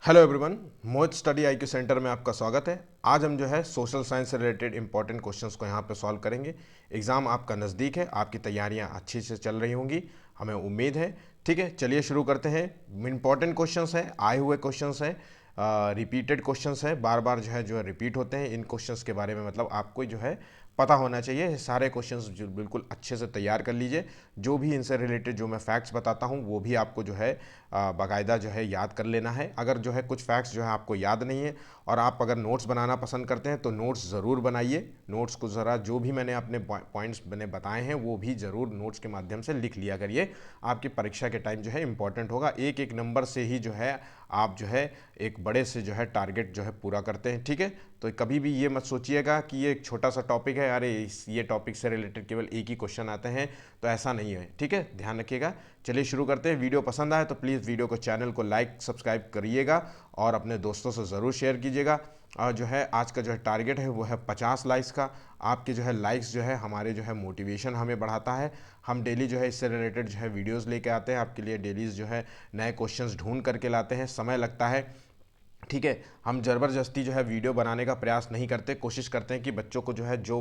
Hello everyone, मोहित study IQ centre में आपका स्वागत है। आज हम जो है सोशल साइंस से रिलेटेड इंपॉर्टेंट क्वेश्चंस को यहाँ पे सॉल्व करेंगे। एग्ज़ाम आपका नज़दीक है, आपकी तैयारियाँ अच्छी से चल रही होंगी, हमें उम्मीद है। ठीक है, चलिए शुरू करते हैं। इंपॉर्टेंट क्वेश्चंस हैं, आए हुए क्वेश्चंस हैं, रिपीटेड क्वेश्चंस हैं, बार बार जो है रिपीट होते हैं। इन क्वेश्चंस के बारे में मतलब आपको जो है पता होना चाहिए। सारे क्वेश्चंस जो बिल्कुल अच्छे से तैयार कर लीजिए। जो भी इनसे रिलेटेड जो मैं फैक्ट्स बताता हूँ वो भी आपको जो है बाकायदा जो है याद कर लेना है। अगर जो है कुछ फैक्ट्स जो है आपको याद नहीं है और आप अगर नोट्स बनाना पसंद करते हैं तो नोट्स ज़रूर बनाइए। नोट्स को ज़रा जो भी मैंने अपने पॉइंट्स मैंने बताए हैं वो भी ज़रूर नोट्स के माध्यम से लिख लिया करिए। आपकी परीक्षा के टाइम जो है इंपॉर्टेंट होगा। एक एक नंबर से ही जो है आप जो है एक बड़े से जो है टारगेट जो है पूरा करते हैं। ठीक है, तो कभी भी ये मत सोचिएगा कि ये एक छोटा सा टॉपिक है, अरे ये टॉपिक से रिलेटेड केवल एक ही क्वेश्चन आते हैं, तो ऐसा नहीं है। ठीक है, ध्यान रखिएगा। चलिए शुरू करते हैं। वीडियो पसंद आए तो प्लीज़ वीडियो को चैनल को लाइक सब्सक्राइब करिएगा और अपने दोस्तों से ज़रूर शेयर कीजिएगा। और जो है आज का जो है टारगेट है वो है 50 लाइक्स का। आपके जो है लाइक्स जो है हमारे जो है मोटिवेशन हमें बढ़ाता है। हम डेली जो है इससे रिलेटेड जो है वीडियोज़ लेके आते हैं आपके लिए। डेली जो है नए क्वेश्चंस ढूंढ करके लाते हैं, समय लगता है। ठीक है, हम ज़बरदस्ती जो है वीडियो बनाने का प्रयास नहीं करते, कोशिश करते हैं कि बच्चों को जो है जो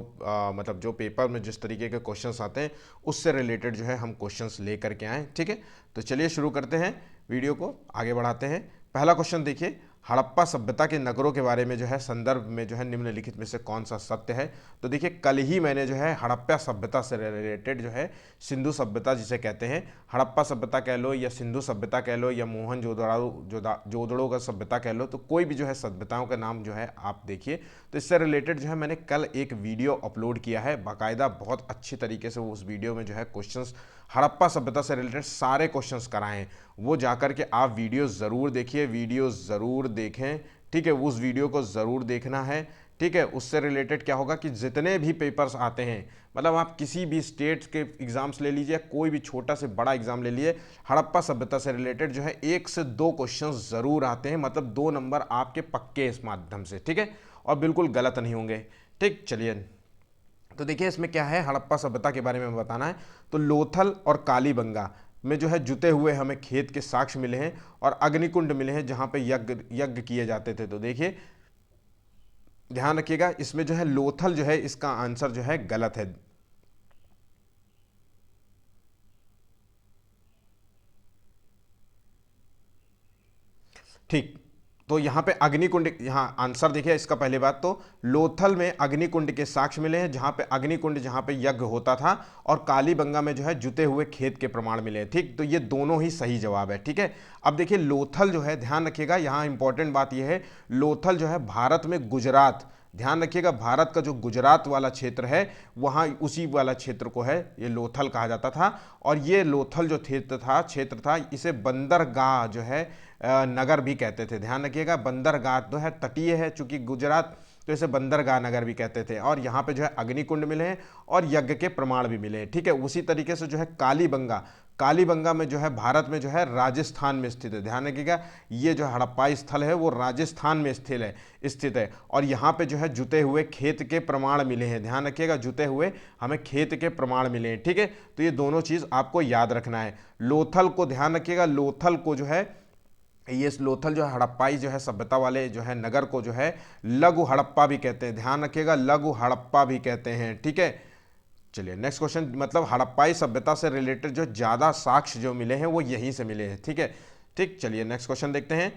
मतलब जो पेपर में जिस तरीके के क्वेश्चंस आते हैं उससे रिलेटेड जो है हम क्वेश्चंस ले करके आएँ। ठीक है, तो चलिए शुरू करते हैं, वीडियो को आगे बढ़ाते हैं। पहला क्वेश्चन देखिए, हड़प्पा सभ्यता के नगरों के बारे में जो है संदर्भ में जो है निम्नलिखित में से कौन सा सत्य है। तो देखिए कल ही मैंने जो है हड़प्पा सभ्यता से रिलेटेड जो है सिंधु सभ्यता जिसे कहते हैं, हड़प्पा सभ्यता कह लो या सिंधु सभ्यता कह लो या जोदड़ो का सभ्यता कह लो, तो कोई भी जो है सभ्यताओं का नाम जो है आप देखिए। तो इससे रिलेटेड जो है मैंने कल एक वीडियो अपलोड किया है बाकायदा, बहुत अच्छी तरीके से वो उस वीडियो में जो है क्वेश्चंस हड़प्पा सभ्यता से रिलेटेड सारे क्वेश्चंस कराए हैं। वो जाकर के आप वीडियो ज़रूर देखिए, वीडियो ज़रूर देखें। ठीक है, उस वीडियो को ज़रूर देखना है। ठीक है, उससे रिलेटेड क्या होगा कि जितने भी पेपर्स आते हैं, मतलब आप किसी भी स्टेट के एग्जाम्स ले लीजिए, कोई भी छोटा से बड़ा एग्जाम ले लीजिए, हड़प्पा सभ्यता से रिलेटेड जो है 1 से 2 क्वेश्चन ज़रूर आते हैं, मतलब 2 नंबर आपके पक्के इस माध्यम से। ठीक है, और बिल्कुल गलत नहीं होंगे। ठीक, चलिए तो देखिए इसमें क्या है, हड़प्पा सभ्यता के बारे में बताना है। तो लोथल और कालीबंगा में जो है जुते हुए हमें खेत के साक्ष्य मिले हैं और अग्निकुंड मिले हैं जहां पे यज्ञ यज्ञ किए जाते थे। तो देखिए ध्यान रखिएगा, इसमें जो है लोथल जो है इसका आंसर जो है गलत है। ठीक, तो यहाँ पे अग्निकुंड, यहाँ आंसर देखिए इसका। पहले बात तो लोथल में अग्निकुंड के साक्ष्य मिले हैं, जहाँ पे अग्निकुंड जहाँ पे यज्ञ होता था, और कालीबंगा में जो है जुते हुए खेत के प्रमाण मिले हैं। ठीक, तो ये दोनों ही सही जवाब है। ठीक है, अब देखिए लोथल जो है, ध्यान रखिएगा यहाँ इंपॉर्टेंट बात यह है, लोथल जो है भारत में गुजरात, ध्यान रखिएगा भारत का जो गुजरात वाला क्षेत्र है वहाँ उसी वाला क्षेत्र को है ये लोथल कहा जाता था। और ये लोथल जो क्षेत्र था इसे बंदरगाह जो है नगर भी कहते थे। ध्यान रखिएगा बंदरगाह जो है तटीय है चूंकि गुजरात, तो इसे बंदरगाह नगर भी कहते थे। और यहाँ पे जो है अग्निकुंड मिले हैं और यज्ञ के प्रमाण भी मिले हैं। ठीक है, उसी तरीके से जो है कालीबंगा, कालीबंगा में जो है भारत में जो है राजस्थान में स्थित है। ध्यान रखिएगा ये जो हड़प्पाई स्थल है वो राजस्थान में स्थित है और यहाँ पे जो है जुते हुए खेत के प्रमाण मिले हैं। ध्यान रखिएगा जुते हुए हमें खेत के प्रमाण मिले हैं। ठीक है, तो ये दोनों चीज़ आपको याद रखना है। लोथल को ध्यान रखिएगा, लोथल को जो है ये लोथल जो है हड़प्पाई जो है सभ्यता वाले जो है नगर को जो है लघु हड़प्पा भी कहते हैं। ध्यान रखिएगा लघु हड़प्पा भी कहते हैं। ठीक है, चलिए नेक्स्ट क्वेश्चन, मतलब हड़प्पाई सभ्यता से रिलेटेड जो ज़्यादा साक्ष्य जो मिले हैं वो यहीं से मिले हैं। ठीक है, ठीक, चलिए नेक्स्ट क्वेश्चन देखते हैं।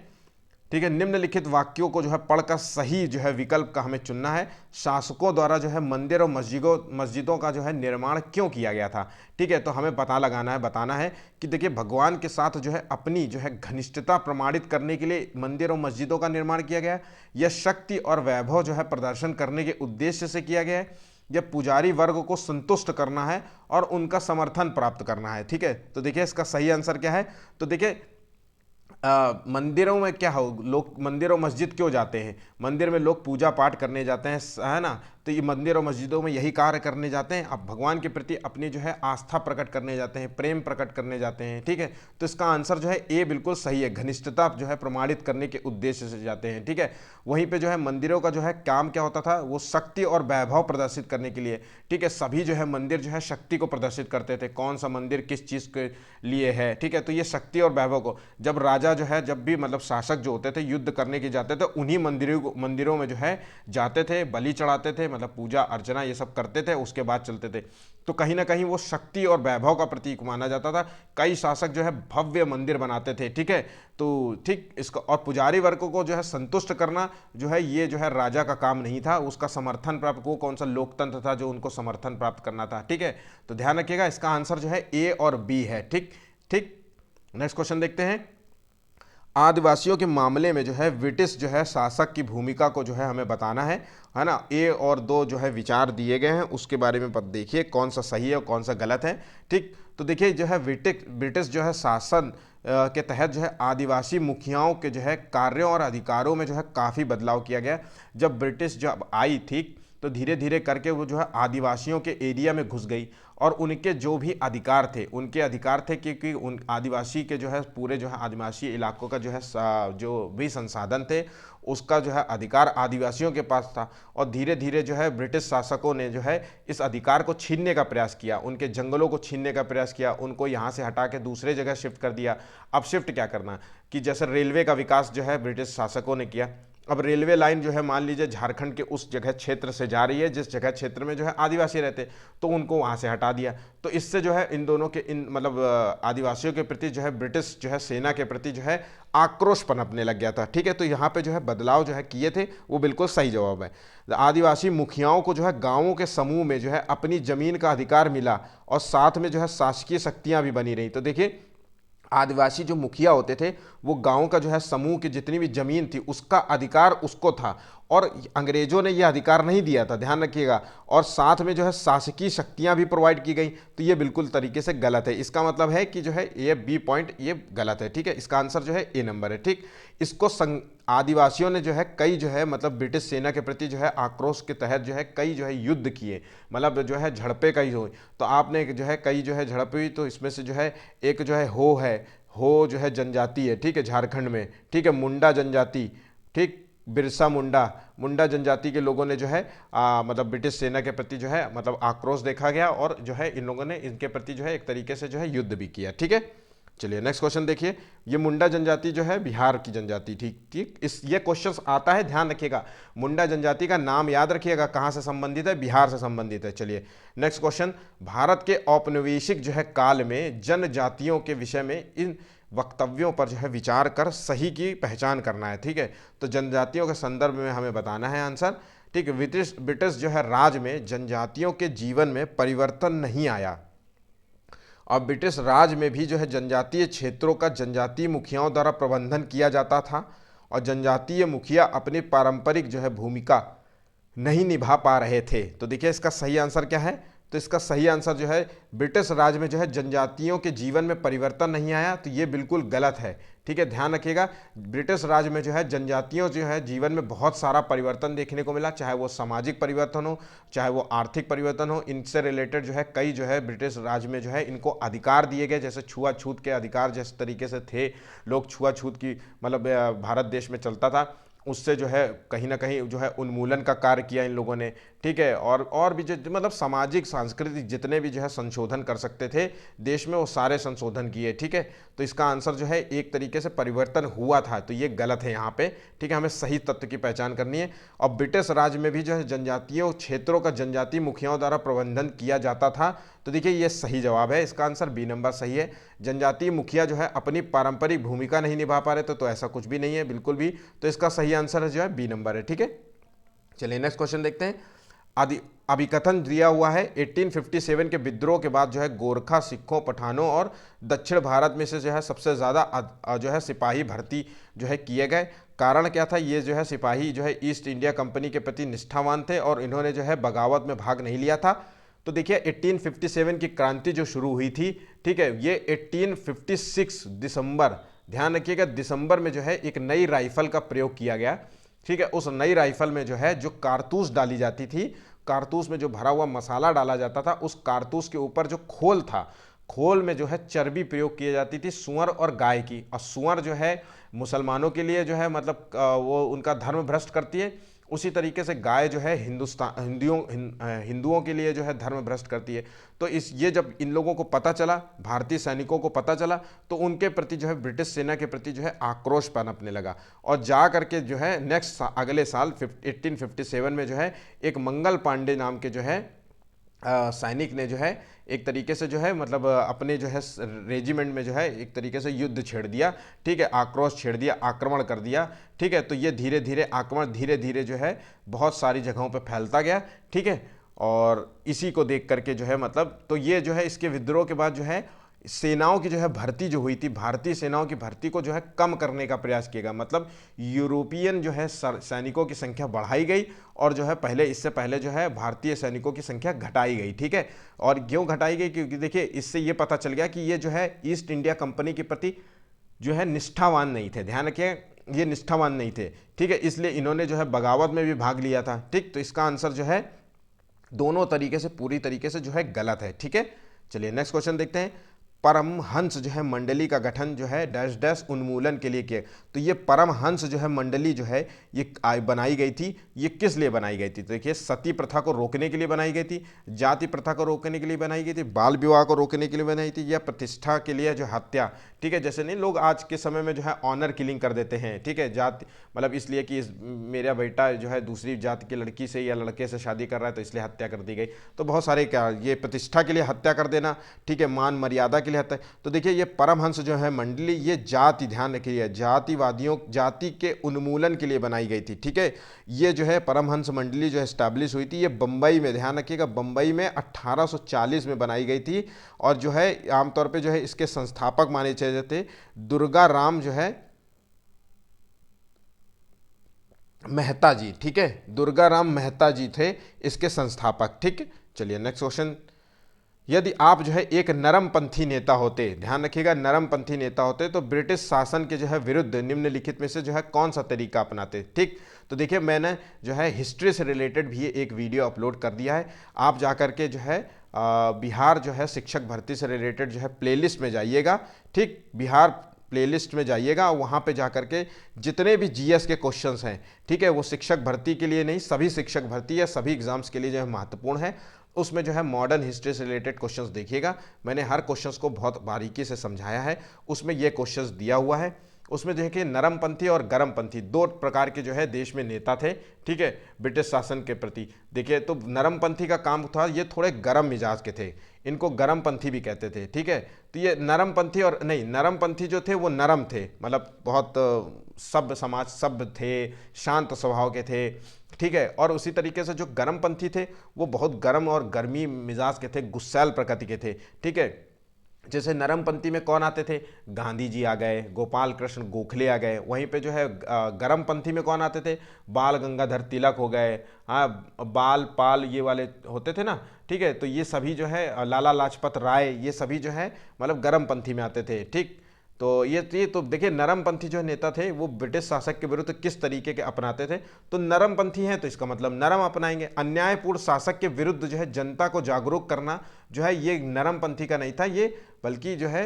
ठीक है, निम्नलिखित वाक्यों को जो है पढ़कर सही जो है विकल्प का हमें चुनना है। शासकों द्वारा जो है मंदिर और मस्जिदों का जो है निर्माण क्यों किया गया था। ठीक है, तो हमें पता लगाना है, बताना है कि देखिए भगवान के साथ जो है अपनी जो है घनिष्ठता प्रमाणित करने के लिए मंदिर और मस्जिदों का निर्माण किया गया, यह शक्ति और वैभव जो है प्रदर्शन करने के उद्देश्य से किया गया है, यह पुजारी वर्ग को संतुष्ट करना है और उनका समर्थन प्राप्त करना है। ठीक है, तो देखिए इसका सही आंसर क्या है। तो देखिए मंदिरों में क्या हो, लोग मंदिर और मस्जिद क्यों जाते हैं, मंदिर में लोग पूजा पाठ करने जाते हैं, है ना। तो ये मंदिर और मस्जिदों में यही कार्य करने जाते हैं, अब भगवान के प्रति अपनी जो है आस्था प्रकट करने जाते हैं, प्रेम प्रकट करने जाते हैं। ठीक है, तो इसका आंसर जो है ए बिल्कुल सही है, घनिष्ठता जो है प्रमाणित करने के उद्देश्य से जाते हैं। ठीक है, वहीं पे जो है मंदिरों का जो है काम क्या होता था, वो शक्ति और वैभव प्रदर्शित करने के लिए। ठीक है, सभी जो है मंदिर जो है शक्ति को प्रदर्शित करते थे, कौन सा मंदिर किस चीज के लिए है। ठीक है, तो ये शक्ति और वैभव को, जब राजा जो है, जब भी मतलब शासक जो होते थे युद्ध करने के जाते थे, उन्हीं मंदिरों में जो है जाते थे, बलि चढ़ाते थे, मतलब पूजा अर्चना ये सब करते थे, उसके बाद चलते थे। तो कहीं ना कहीं वो शक्ति और वैभव का प्रतीक माना जाता था। कई शासक जो है भव्य मंदिर बनाते थे। ठीक है, तो ठीक इसका, और पुजारी वर्ग को जो है संतुष्ट करना जो है, ये जो है राजा का काम नहीं था, उसका समर्थन प्राप्त, वो कौन सा लोकतंत्र था जो उनको समर्थन प्राप्त करना था। ठीक है, तो ध्यान रखिएगा, इसका आंसर जो है ए और बी है। ठीक ठीक, नेक्स्ट क्वेश्चन देखते हैं। आदिवासियों के मामले में जो है ब्रिटिश जो है शासक की भूमिका को जो है हमें बताना है ना। ए और दो जो है विचार दिए गए हैं, उसके बारे में देखिए कौन सा सही है और कौन सा गलत है। ठीक, तो देखिए जो है ब्रिटिश जो है शासन के तहत जो है आदिवासी मुखियाओं के जो है कार्यों और अधिकारों में जो है काफ़ी बदलाव किया गया। जब ब्रिटिश जब आई थी तो धीरे धीरे करके वो जो है आदिवासियों के एरिया में घुस गई, और उनके जो भी अधिकार थे, उनके अधिकार थे क्योंकि उन आदिवासी के जो है पूरे जो है आदिवासी इलाकों का जो है जो भी संसाधन थे, उसका जो है अधिकार आदिवासियों के पास था। और धीरे धीरे जो है ब्रिटिश शासकों ने जो है इस अधिकार को छीनने का प्रयास किया, उनके जंगलों को छीनने का प्रयास किया, उनको यहाँ से हटा के दूसरे जगह शिफ्ट कर दिया। अब शिफ्ट क्या करना कि जैसे रेलवे का विकास जो है ब्रिटिश शासकों ने किया। अब रेलवे लाइन जो है मान लीजिए झारखंड के उस जगह क्षेत्र से जा रही है जिस जगह क्षेत्र में जो है आदिवासी रहते, तो उनको वहाँ से हटा दिया। तो इससे जो है इन दोनों के इन मतलब आदिवासियों के प्रति जो है ब्रिटिश जो है सेना के प्रति जो है आक्रोश पनपने लग गया था। ठीक है, तो यहाँ पे जो है बदलाव जो है किए थे, वो बिल्कुल सही जवाब है। आदिवासी मुखियाओं को जो है गाँवों के समूह में जो है अपनी जमीन का अधिकार मिला, और साथ में जो है शासकीय शक्तियाँ भी बनी रही। तो देखिए आदिवासी जो मुखिया होते थे, वो गांव का जो है समूह की जितनी भी जमीन थी उसका अधिकार उसको था, और अंग्रेजों ने यह अधिकार नहीं दिया था, ध्यान रखिएगा। और साथ में जो है शासकीय शक्तियां भी प्रोवाइड की गई। तो ये बिल्कुल तरीके से गलत है। इसका मतलब है कि जो है ये बी पॉइंट ये गलत है। ठीक है, इसका आंसर जो है ए नंबर है। ठीक, इसको आदिवासियों ने जो है कई जो है मतलब ब्रिटिश सेना के प्रति जो है आक्रोश के तहत जो है कई जो है युद्ध किए, मतलब जो है झड़पें कई हुई। तो आपने जो है कई जो है झड़पें हुई, तो इसमें से जो है एक जो है हो जो है जनजाति है। ठीक है, झारखंड में। ठीक है, मुंडा जनजाति, ठीक, बिरसा मुंडा जनजाति के लोगों ने जो है मतलब ब्रिटिश सेना के प्रति जो है मतलब आक्रोश देखा गया, और जो है इन लोगों ने इनके प्रति जो है एक तरीके से जो है युद्ध भी किया। ठीक है, चलिए नेक्स्ट क्वेश्चन देखिए। ये मुंडा जनजाति जो है बिहार की जनजाति, ठीक, इस ये क्वेश्चन आता है, ध्यान रखिएगा। मुंडा जनजाति का नाम याद रखिएगा, कहाँ से संबंधित है, बिहार से संबंधित है। चलिए नेक्स्ट क्वेश्चन। भारत के औपनिवेशिक जो है काल में जनजातियों के विषय में इन वक्तव्यों पर जो है विचार कर सही की पहचान करना है। ठीक है, तो जनजातियों के संदर्भ में हमें बताना है आंसर। ठीक है, ब्रिटिश जो है राज में जनजातियों के जीवन में परिवर्तन नहीं आया, और ब्रिटिश राज में भी जो है जनजातीय क्षेत्रों का जनजातीय मुखियाओं द्वारा प्रबंधन किया जाता था, और जनजातीय मुखिया अपनी पारंपरिक जो है भूमिका नहीं निभा पा रहे थे। तो देखिए इसका सही आंसर क्या है, तो इसका सही आंसर जो है ब्रिटिश राज में जो है जनजातियों के जीवन में परिवर्तन नहीं आया, तो ये बिल्कुल गलत है। ठीक है, ध्यान रखिएगा, ब्रिटिश राज में जो है जनजातियों जो है जीवन में बहुत सारा परिवर्तन देखने को मिला, चाहे वो सामाजिक परिवर्तन हो, चाहे वो आर्थिक परिवर्तन हो। इनसे रिलेटेड जो है कई जो है ब्रिटिश राज में जो है इनको अधिकार दिए गए, जैसे छुआछूत के अधिकार जिस तरीके से थे, लोग छुआछूत की मतलब भारत देश में चलता था, उससे जो है कहीं ना कहीं जो है उन्मूलन का कार्य किया इन लोगों ने। ठीक है, और भी जो मतलब सामाजिक सांस्कृतिक जितने भी जो है संशोधन कर सकते थे देश में, वो सारे संशोधन किए। ठीक है, तो इसका आंसर जो है एक तरीके से परिवर्तन हुआ था, तो ये गलत है यहाँ पे। ठीक है, हमें सही तथ्य की पहचान करनी है। और ब्रिटिश राज में भी जो है जनजातीय क्षेत्रों का जनजातीय मुखियाओं द्वारा प्रबंधन किया जाता था, तो देखिए ये सही जवाब है, इसका आंसर बी नंबर सही है। जनजातीय मुखिया जो है अपनी पारंपरिक भूमिका नहीं निभा पा रहे थे, तो ऐसा कुछ भी नहीं है बिल्कुल भी। तो इसका सही आंसर जो है बी नंबर है। ठीक है, चलिए नेक्स्ट क्वेश्चन देखते हैं। अभिकथन दिया हुआ है 1857 के विद्रोह के बाद जो है गोरखा, सिखों, पठानों और दक्षिण भारत में से जो है सबसे ज़्यादा जो है सिपाही भर्ती जो है किए गए। कारण क्या था, ये जो है सिपाही जो है ईस्ट इंडिया कंपनी के प्रति निष्ठावान थे, और इन्होंने जो है बगावत में भाग नहीं लिया था। तो देखिए 1857 की क्रांति जो शुरू हुई थी, ठीक है, ये 1856 दिसंबर, ध्यान रखिएगा, दिसंबर में जो है एक नई राइफल का प्रयोग किया गया। ठीक है, उस नई राइफल में जो है जो कारतूस डाली जाती थी, कारतूस में जो भरा हुआ मसाला डाला जाता था, उस कारतूस के ऊपर जो खोल था, खोल में जो है चर्बी प्रयोग की जाती थी सुअर और गाय की। और सुअर जो है मुसलमानों के लिए जो है मतलब वो उनका धर्म भ्रष्ट करती है, उसी तरीके से गाय जो है हिंदुओं के लिए जो है धर्म भ्रष्ट करती है। तो ये जब इन लोगों को पता चला, भारतीय सैनिकों को पता चला, तो उनके प्रति जो है ब्रिटिश सेना के प्रति जो है आक्रोश पनपने लगा। और जा करके जो है अगले साल 1857 में जो है एक मंगल पांडे नाम के जो है सैनिक ने जो है एक तरीके से जो है मतलब अपने जो है रेजिमेंट में जो है एक तरीके से युद्ध छेड़ दिया, ठीक है, आक्रोश छेड़ दिया, आक्रमण कर दिया, ठीक है। तो ये धीरे धीरे आक्रमण धीरे धीरे जो है बहुत सारी जगहों पे फैलता गया, ठीक है। और इसी को देख करके जो है मतलब तो ये जो है इसके विद्रोह के बाद जो है सेनाओं की जो है भर्ती जो हुई थी, भारतीय सेनाओं की भर्ती को जो है कम करने का प्रयास किया गया। मतलब यूरोपियन जो है सैनिकों की संख्या बढ़ाई गई और जो है इससे पहले जो है भारतीय सैनिकों की संख्या घटाई गई, ठीक है। और क्यों घटाई गई? क्योंकि देखिए इससे ये पता चल गया कि ये जो है ईस्ट इंडिया कंपनी के प्रति जो है निष्ठावान नहीं थे। ध्यान रखिए, ये निष्ठावान नहीं थे, ठीक है। इसलिए इन्होंने जो है बगावत में भी भाग लिया था, ठीक। तो इसका आंसर जो है दोनों तरीके से पूरी तरीके से जो है गलत है, ठीक है। चलिए नेक्स्ट क्वेश्चन देखते हैं। परमहंस जो है मंडली का गठन जो है डैश डैश उन्मूलन के लिए किया। तो ये परमहंस जो है मंडली जो है ये बनाई गई थी, ये किस लिए बनाई गई थी? तो देखिए सती प्रथा को रोकने के लिए बनाई गई थी, जाति प्रथा को रोकने के लिए बनाई गई थी, बाल विवाह को रोकने के लिए बनाई थी, या प्रतिष्ठा के लिए जो हत्या, ठीक है। जैसे नहीं लोग आज के समय में जो है ऑनर किलिंग कर देते हैं, ठीक है, जाति मतलब इसलिए कि मेरा बेटा जो है दूसरी जाति की लड़की से या लड़के से शादी कर रहा है तो इसलिए हत्या कर दी गई। तो बहुत सारे क्या ये प्रतिष्ठा के लिए हत्या कर देना, ठीक है, मान मर्यादा के लिए हत्या। तो देखिए ये परमहंस जो है मंडली ये जाति, ध्यान रखिए, जातिवादियों जाति के उन्मूलन के लिए बनाई गई थी, ठीक है। ये जो है परमहंस मंडली जो एस्टैब्लिश हुई थी ये बम्बई में, ध्यान रखिएगा, बम्बई में 1840 में बनाई गई थी। और जो है आमतौर पे जो है इसके संस्थापक माने जाते थे दुर्गा राम जो है मेहता जी, ठीक है, दुर्गा राम मेहता जी थे इसके संस्थापक, ठीक। चलिए नेक्स्ट क्वेश्चन। यदि आप जो है एक नरमपंथी नेता होते, ध्यान रखिएगा, नरमपंथी नेता होते तो ब्रिटिश शासन के जो है विरुद्ध निम्नलिखित में से जो है कौन सा तरीका अपनाते, ठीक। तो देखिए मैंने जो है हिस्ट्री से रिलेटेड भी एक वीडियो अपलोड कर दिया है, आप जाकर के जो है बिहार जो है शिक्षक भर्ती से रिलेटेड जो है प्लेलिस्ट में जाइएगा, ठीक, बिहार प्लेलिस्ट में जाइएगा, वहाँ पे जाकर के जितने भी जीएस के क्वेश्चंस हैं, ठीक है, वो शिक्षक भर्ती के लिए नहीं, सभी शिक्षक भर्ती या सभी एग्जाम्स के लिए जो है महत्वपूर्ण है, उसमें जो है मॉडर्न हिस्ट्री से रिलेटेड क्वेश्चंस देखिएगा। मैंने हर क्वेश्चंस को बहुत बारीकी से समझाया है, उसमें ये क्वेश्चंस दिया हुआ है। उसमें देखिए नरमपंथी और गरमपंथी दो प्रकार के जो है देश में नेता थे, ठीक है, ब्रिटिश शासन के प्रति। देखिए तो नरमपंथी का काम था, ये थोड़े गरम मिजाज के थे, इनको गरमपंथी भी कहते थे, ठीक है। तो ये नरमपंथी और नहीं, नरमपंथी जो थे वो नरम थे, मतलब बहुत सभ्य थे, शांत स्वभाव के थे, ठीक है। और उसी तरीके से जो गरमपंथी थे वो बहुत गर्म और गर्मी मिजाज के थे, गुस्सैल प्रकृति के थे, ठीक है। जैसे नरमपंथी में कौन आते थे? गांधी जी आ गए, गोपाल कृष्ण गोखले आ गए। वहीं पे जो है गरमपंथी में कौन आते थे? बाल गंगाधर तिलक हो गए, हाँ, बाल पाल ये वाले होते थे ना, ठीक है। तो ये सभी जो है लाला लाजपत राय, ये सभी जो है मतलब गरमपंथी में आते थे, ठीक। तो ये तो देखिए नरमपंथी जो नेता थे वो ब्रिटिश शासक के विरुद्ध किस तरीके के अपनाते थे। तो नरमपंथी हैं तो इसका मतलब नरम अपनाएंगे। अन्यायपूर्ण शासक के विरुद्ध जो है जनता को जागरूक करना जो है ये नरमपंथी का नहीं था, ये बल्कि जो है,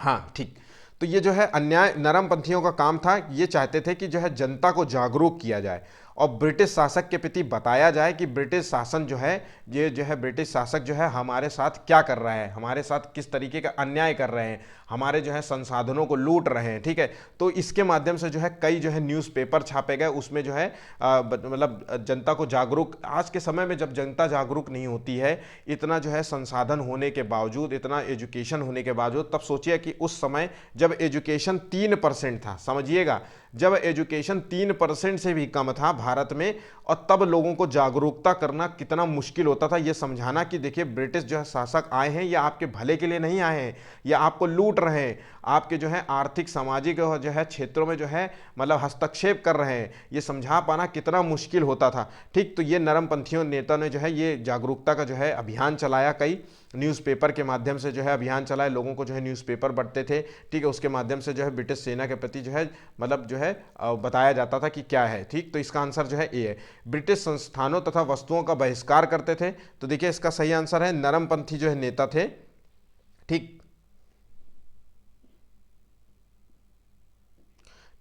हाँ ठीक, तो ये जो है अन्याय नरमपंथियों का काम था, ये चाहते थे कि जो है जनता को जागरूक किया जाए और ब्रिटिश शासक के प्रति बताया जाए कि ब्रिटिश शासन जो है, ये जो है ब्रिटिश शासक जो है हमारे साथ क्या कर रहा है, हमारे साथ किस तरीके का अन्याय कर रहे हैं, हमारे जो है संसाधनों को लूट रहे हैं, ठीक है। तो इसके माध्यम से जो है कई जो है न्यूज़पेपर छापे गए, उसमें जो है मतलब जनता को जागरूक, आज के समय में जब जनता जागरूक नहीं होती है, इतना जो है संसाधन होने के बावजूद, इतना एजुकेशन होने के बावजूद, तब सोचिए कि उस समय जब एजुकेशन 3% था, समझिएगा, जब एजुकेशन 3% से भी कम था भारत में, और तब लोगों को जागरूकता करना कितना मुश्किल होता था, ये समझाना कि देखिए ब्रिटिश जो है शासक आए हैं या आपके भले के लिए नहीं आए हैं, या आपको लूट रहे हैं, आपके जो है आर्थिक सामाजिक जो है क्षेत्रों में जो है मतलब हस्तक्षेप कर रहे हैं, ये समझा पाना कितना मुश्किल होता था, ठीक। तो ये नरमपंथियों नेता ने जो है ये जागरूकता का जो है अभियान चलाया कई, न्यूज़पेपर के माध्यम से जो है अभियान चलाए, लोगों को जो है न्यूज़पेपर पढ़ते थे, ठीक है, उसके माध्यम से जो है ब्रिटिश सेना के प्रति जो है मतलब जो है बताया जाता था कि क्या है, ठीक। तो इसका आंसर जो है ए है। ब्रिटिश संस्थानों तथा वस्तुओं का बहिष्कार करते थे, तो देखिए इसका सही आंसर है नरमपंथी जो है नेता थे, ठीक।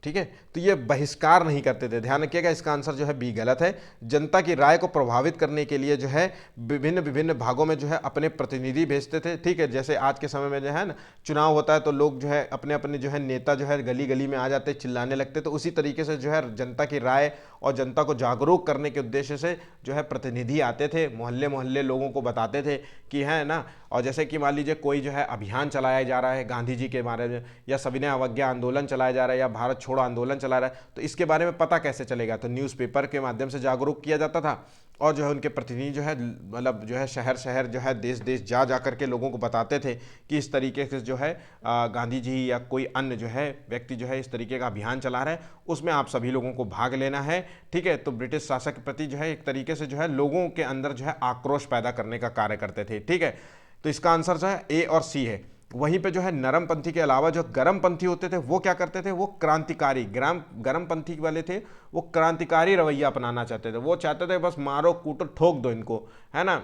ठीक है, तो ये बहिष्कार नहीं करते थे, ध्यान रखिएगा, इसका आंसर जो है बी गलत है। जनता की राय को प्रभावित करने के लिए जो है विभिन्न विभिन्न भागों में जो है अपने प्रतिनिधि भेजते थे, ठीक है। जैसे आज के समय में जो है ना चुनाव होता है तो लोग जो है अपने अपने जो है नेता जो है गली गली में आ जाते, चिल्लाने लगते, तो उसी तरीके से जो है जनता की राय और जनता को जागरूक करने के उद्देश्य से जो है प्रतिनिधि आते थे, मोहल्ले मोहल्ले लोगों को बताते थे कि है ना। और जैसे कि मान लीजिए कोई जो है अभियान चलाया जा रहा है गांधी जी के बारे में, या सविनय अवज्ञा आंदोलन चलाया जा रहा है, या भारत छोड़ो आंदोलन चला रहा है, तो इसके बारे में पता कैसे चलेगा, तो न्यूज़पेपर के माध्यम से जागरूक किया जाता था। और जो है उनके प्रतिनिधि जो है मतलब जो है शहर शहर जो है देश देश जा जा करके लोगों को बताते थे कि इस तरीके से जो है गांधी जी या कोई अन्य जो है व्यक्ति जो है इस तरीके का अभियान चला रहा है, उसमें आप सभी लोगों को भाग लेना है, ठीक है। तो ब्रिटिश शासक के प्रति जो है एक तरीके से जो है लोगों के अंदर जो है आक्रोश पैदा करने का कार्य करते थे, ठीक है। तो इसका आंसर जो है ए और सी है। वहीं पे जो है नरमपंथी के अलावा जो गर्मपंथी होते थे वो क्या करते थे, वो क्रांतिकारी गर्मपंथी वाले थे, वो क्रांतिकारी रवैया अपनाना चाहते थे। वो चाहते थे बस मारो कूटो ठोक दो इनको, है ना।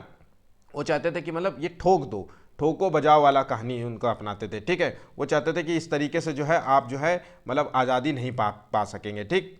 वो चाहते थे कि मतलब ये ठोक दो, ठोको बजाओ वाला कहानी उनको अपनाते थे, ठीक है। वो चाहते थे कि इस तरीके से जो है आप जो है मतलब आज़ादी नहीं पा सकेंगे, ठीक।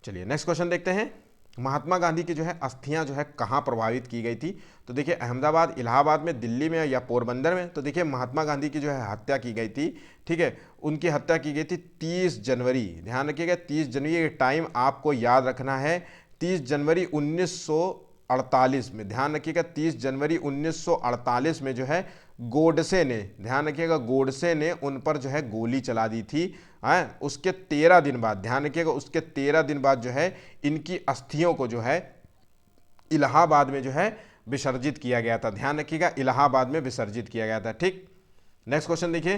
चलिए नेक्स्ट क्वेश्चन देखते हैं। महात्मा गांधी की जो है अस्थियां जो है कहाँ प्रभावित की गई थी, तो देखिए अहमदाबाद, इलाहाबाद में, दिल्ली में या पोरबंदर में। तो देखिए महात्मा गांधी की जो है हत्या की गई थी, ठीक है, उनकी हत्या की गई थी 30 जनवरी, ध्यान रखिएगा 30 जनवरी, ये टाइम आपको याद रखना है, 30 जनवरी 1948 में, ध्यान रखिएगा 30 जनवरी 1948 में जो है गोडसे ने, ध्यान रखिएगा गोडसे ने उन पर जो है गोली चला दी थी, है। उसके 13 दिन बाद, ध्यान रखिएगा उसके 13 दिन बाद जो है इनकी अस्थियों को जो है इलाहाबाद में जो है विसर्जित किया गया था, ध्यान रखिएगा इलाहाबाद में विसर्जित किया गया था, ठीक। नेक्स्ट क्वेश्चन देखिए,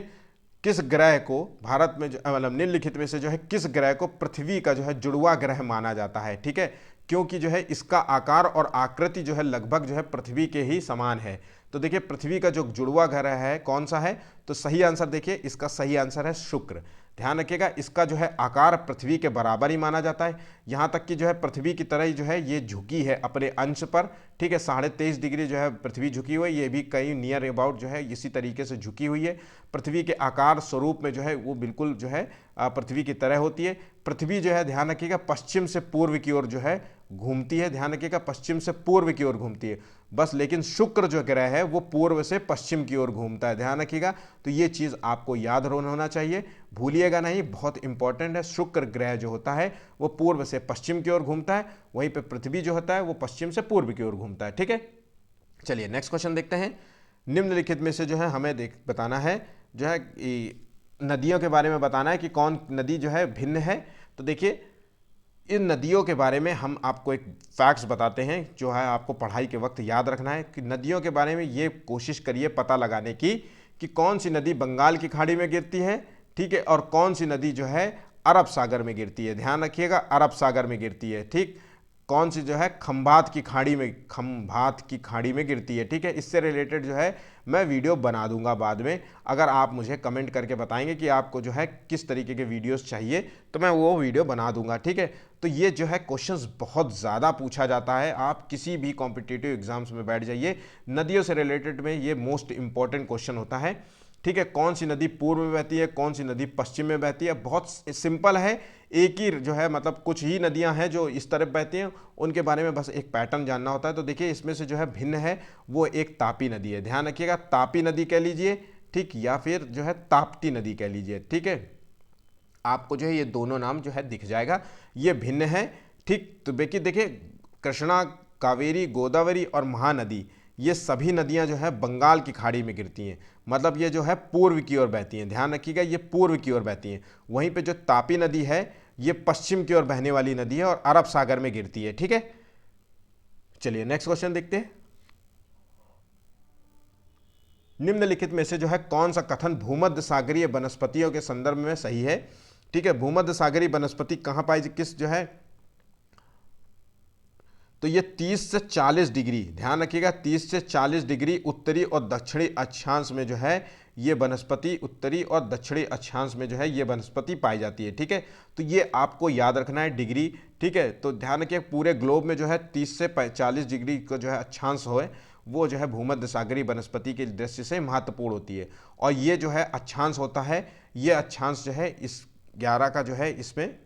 किस ग्रह को भारत में मतलब निम्नलिखित में से जो है किस ग्रह को पृथ्वी का जो है जुड़वा ग्रह माना जाता है, ठीक है, क्योंकि जो है इसका आकार और आकृति जो है लगभग जो है पृथ्वी के ही समान है। तो देखिए पृथ्वी का जो जुड़वा ग्रह है कौन सा है, तो सही आंसर देखिए इसका सही आंसर है शुक्र। ध्यान रखिएगा इसका जो है आकार पृथ्वी के बराबर ही माना जाता है, यहाँ तक कि जो है पृथ्वी की तरह ही जो है ये झुकी है अपने अंश पर, ठीक है, 23.5 डिग्री जो है पृथ्वी झुकी हुई है, ये भी कहीं नियर अबाउट जो है इसी तरीके से झुकी हुई है। पृथ्वी के आकार स्वरूप में जो है वो बिल्कुल जो है पृथ्वी की तरह होती है। पृथ्वी जो है ध्यान रखिएगा पश्चिम से पूर्व की ओर जो है घूमती है, ध्यान रखिएगा पश्चिम से पूर्व की ओर घूमती है बस, लेकिन शुक्र जो ग्रह है वो पूर्व से पश्चिम की ओर घूमता है, ध्यान रखिएगा। तो ये चीज़ आपको याद होना चाहिए, भूलिएगा नहीं, बहुत इंपॉर्टेंट है। शुक्र ग्रह जो होता है वो पूर्व से पश्चिम की ओर घूमता है, वहीं पे पृथ्वी जो होता है वो पश्चिम से पूर्व की ओर घूमता है, ठीक है। चलिए नेक्स्ट क्वेश्चन देखते हैं। निम्नलिखित में से जो है हमें बताना है जो है नदियों के बारे में बताना है कि कौन नदी जो है भिन्न है। तो देखिए इन नदियों के बारे में हम आपको एक फैक्ट्स बताते हैं जो है आपको पढ़ाई के वक्त याद रखना है कि नदियों के बारे में ये कोशिश करिए पता लगाने की कि कौन सी नदी बंगाल की खाड़ी में गिरती है, ठीक है, और कौन सी नदी जो है अरब सागर में गिरती है, ध्यान रखिएगा अरब सागर में गिरती है, ठीक। कौन सी जो है खंभात की खाड़ी में गिरती है, ठीक है। इससे रिलेटेड जो है मैं वीडियो बना दूंगा बाद में, अगर आप मुझे कमेंट करके बताएंगे कि आपको जो है किस तरीके के वीडियोस चाहिए तो मैं वो वीडियो बना दूंगा, ठीक है। तो ये जो है क्वेश्चंस बहुत ज़्यादा पूछा जाता है, आप किसी भी कॉम्पिटिटिव एग्जाम्स में बैठ जाइए, नदियों से रिलेटेड में ये मोस्ट इंपॉर्टेंट क्वेश्चन होता है, ठीक है। कौन सी नदी पूर्व में बहती है, कौन सी नदी पश्चिम में बहती है, बहुत सिंपल है, एक ही जो है मतलब कुछ ही नदियां हैं जो इस तरफ बहती हैं, उनके बारे में बस एक पैटर्न जानना होता है। तो देखिए इसमें से जो है भिन्न है वो एक तापी नदी है, ध्यान रखिएगा तापी नदी कह लीजिए, ठीक, या फिर जो है ताप्ती नदी कह लीजिए, ठीक है। आपको जो है ये दोनों नाम जो है दिख जाएगा, ये भिन्न है, ठीक। तो देखिए कृष्णा, कावेरी, गोदावरी और महानदी ये सभी नदियां जो है बंगाल की खाड़ी में गिरती हैं, मतलब ये जो है पूर्व की ओर बहती हैं, ध्यान रखिएगा ये पूर्व की ओर बहती हैं। वहीं पे जो तापी नदी है ये पश्चिम की ओर बहने वाली नदी है और अरब सागर में गिरती है, ठीक है। चलिए नेक्स्ट क्वेश्चन देखते हैं। निम्नलिखित में से जो है कौन सा कथन भूमध्य सागरीय वनस्पतियों के संदर्भ में सही है, ठीक है। भूमध्य सागरीय वनस्पति कहां पाई, किस जो है, तो ये 30 से 40 डिग्री, ध्यान रखिएगा, 30 से 40 डिग्री उत्तरी और दक्षिणी अक्षांश में जो है ये वनस्पति, उत्तरी और दक्षिणी अक्षांश में जो है ये वनस्पति पाई जाती है। ठीक है, तो ये आपको याद रखना है डिग्री। ठीक है, तो ध्यान रखिए पूरे ग्लोब में जो है 30 से 40 डिग्री का जो है अक्षांश हो वो जो है भूमध्य सागरीय वनस्पति के दृष्टि से महत्वपूर्ण होती है। और ये जो है अक्षांश होता है, ये अक्षांश जो है इस 11 का जो है इसमें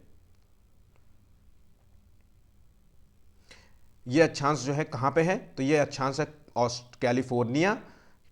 ये अक्षांश जो है कहाँ पे है, तो ये अक्षांश है कैलिफोर्निया।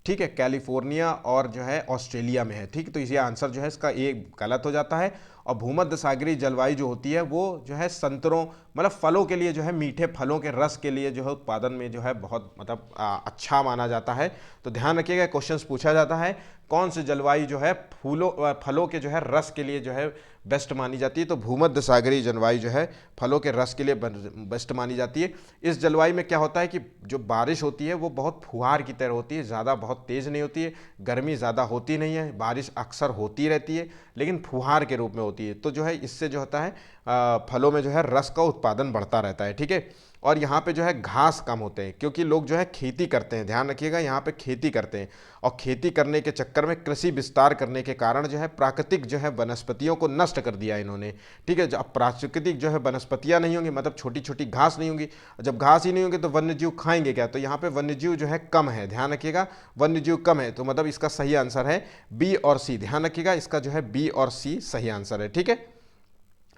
ठीक है, कैलिफोर्निया और जो है ऑस्ट्रेलिया में है। ठीक, तो इसी आंसर जो है इसका एक गलत हो जाता है। और भूमध्य सागरीय जलवायु जो होती है वो जो है संतरों मतलब फलों के लिए जो है मीठे फलों के रस के लिए जो है उत्पादन में जो है बहुत मतलब अच्छा माना जाता है। तो ध्यान रखिएगा क्वेश्चंस पूछा जाता है कौन सी जलवायु जो है फलों के जो है रस के लिए जो है बेस्ट मानी जाती है, तो भूमध्य सागरीय जलवायु जो है फलों के रस के लिए बेस्ट मानी जाती है। इस जलवायु में क्या होता है कि जो बारिश होती है वो बहुत फुहार की तरह होती है, ज़्यादा बहुत तेज़ नहीं होती है, गर्मी ज़्यादा होती नहीं है, बारिश अक्सर होती रहती है लेकिन फुहार के रूप में होती है। तो जो है इससे जो होता है फलों में जो है रस का उत्पादन बढ़ता रहता है। ठीक है, और यहाँ पे जो है घास कम होते हैं क्योंकि लोग जो है खेती करते हैं, ध्यान रखिएगा यहाँ पे खेती करते हैं और खेती करने के चक्कर में कृषि विस्तार करने के कारण जो है प्राकृतिक जो है वनस्पतियों को नष्ट कर दिया इन्होंने। ठीक है, अब प्राकृतिक जो है वनस्पतियाँ नहीं होंगी मतलब छोटी छोटी घास नहीं होंगी, जब घास ही नहीं होंगी तो वन्यजीव खाएंगे क्या, तो यहाँ पे वन्यजीव जो है कम है, ध्यान रखिएगा वन्यजीव कम है। तो मतलब इसका सही आंसर है बी और सी, ध्यान रखिएगा इसका जो है बी और सी सही आंसर है। ठीक है,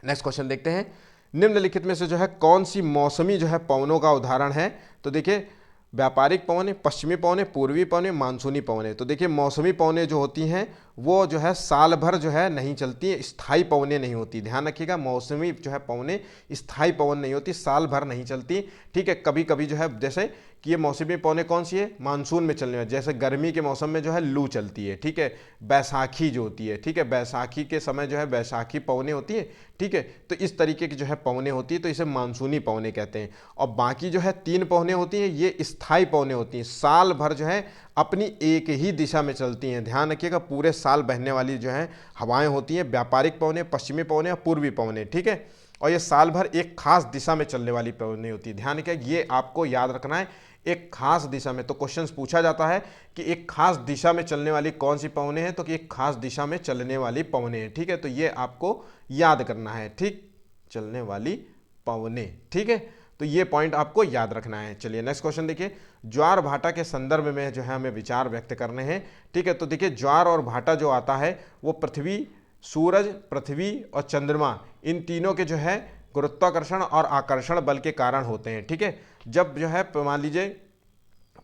नेक्स्ट क्वेश्चन देखते हैं। निम्नलिखित में से जो है कौन सी मौसमी जो है पवनों का उदाहरण है, तो देखिए व्यापारिक पवनें, पश्चिमी पवनें, पूर्वी पवनें, मानसूनी पवनें। तो देखिए मौसमी पवनें जो होती हैं वो जो है साल भर जो है नहीं चलती हैं, स्थायी पवनें नहीं होती, ध्यान रखिएगा मौसमी जो है पवनें स्थायी पवन नहीं होती, साल भर नहीं चलती। ठीक है, कभी कभी जो है जैसे कि ये मौसमी पवनें कौन सी है, मानसून में चलने वाली, जैसे गर्मी के मौसम में जो है लू चलती है। ठीक है, बैसाखी जो होती है, ठीक है बैसाखी के समय जो है बैसाखी पवनें होती है। ठीक है, तो इस तरीके की जो है पवनें होती है तो इसे मानसूनी पवनें कहते हैं। और बाकी जो है 3 पवनें होती हैं ये स्थायी पवनें होती हैं, साल भर जो है अपनी एक ही दिशा में चलती हैं, ध्यान रखिएगा पूरे साल बहने वाली जो है हवाएं होती हैं, व्यापारिक पवनें, पश्चिमी पवनें और पूर्वी पवनें। ठीक है, और ये साल भर एक खास दिशा में चलने वाली पवनें होती है, ध्यान रखिएगा ये आपको याद रखना है, एक खास दिशा में। तो क्वेश्चंस पूछा जाता है कि एक खास दिशा में चलने वाली कौन सी पवनें हैं, तो कि एक खास दिशा में चलने वाली पवनें हैं। ठीक है, तो ये आपको याद करना है, ठीक, चलने वाली पवनें। ठीक है, तो ये पॉइंट आपको याद रखना है। चलिए नेक्स्ट क्वेश्चन देखिए, ज्वार भाटा के संदर्भ में जो है हमें विचार व्यक्त करने हैं। ठीक है, तो देखिए ज्वार और भाटा जो आता है वो पृथ्वी, सूरज, पृथ्वी और चंद्रमा इन तीनों के जो है गुरुत्वाकर्षण और आकर्षण बल के कारण होते हैं। ठीक है, जब जो है मान लीजिए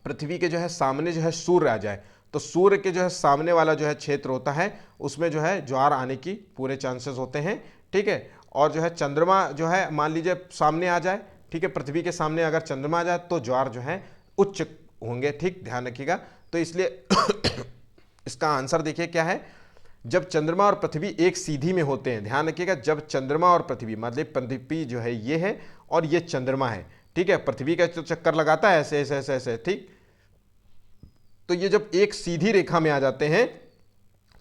पृथ्वी के जो है सामने जो है सूर्य आ जाए तो सूर्य के जो है सामने वाला जो है क्षेत्र होता है उसमें जो है ज्वार आने की पूरे चांसेस होते हैं। ठीक है, और जो है चंद्रमा जो है मान लीजिए सामने आ जाए, ठीक है पृथ्वी के सामने अगर चंद्रमा आ जाए तो ज्वार जो है उच्च होंगे। ठीक, ध्यान रखिएगा, तो इसलिए इसका आंसर देखिए क्या है, जब चंद्रमा और पृथ्वी एक सीधी में होते हैं, ध्यान रखिएगा जब चंद्रमा और पृथ्वी मतलब पृथ्वी जो है ये है और ये चंद्रमा है। ठीक है, पृथ्वी का जो चक्कर लगाता है ऐसे ऐसे ऐसे ऐसे, ठीक, तो ये जब एक सीधी रेखा में आ जाते हैं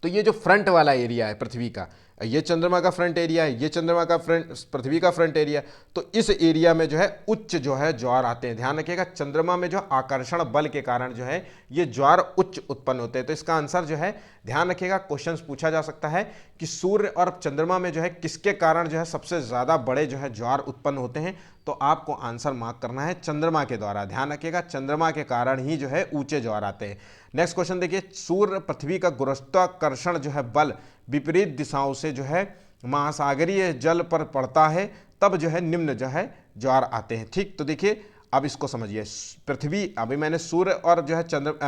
तो ये जो फ्रंट वाला एरिया है पृथ्वी का, ये चंद्रमा का फ्रंट एरिया है, ये चंद्रमा का फ्रंट, पृथ्वी का फ्रंट एरिया, तो इस एरिया में जो है उच्च जो है ज्वार आते हैं। ध्यान रखिएगा चंद्रमा में जो आकर्षण बल के कारण जो है ये ज्वार उच्च उत्पन्न होते हैं। तो इसका आंसर जो है ध्यान रखिएगा क्वेश्चंस पूछा जा सकता है कि सूर्य और चंद्रमा में जो है किसके कारण जो है सबसे ज्यादा बड़े जो है ज्वार उत्पन्न होते हैं, तो आपको आंसर मार्क करना है चंद्रमा के द्वारा। ध्यान रखिएगा चंद्रमा के कारण ही जो है ऊंचे ज्वार आते हैं। नेक्स्ट क्वेश्चन देखिए, सूर्य पृथ्वी का गुरुत्वाकर्षण जो है बल विपरीत दिशाओं से जो है महासागरीय जल पर पड़ता है तब जो है निम्न जो है ज्वार आते हैं। ठीक, तो देखिए अब इसको समझिए, पृथ्वी, अभी मैंने सूर्य और जो है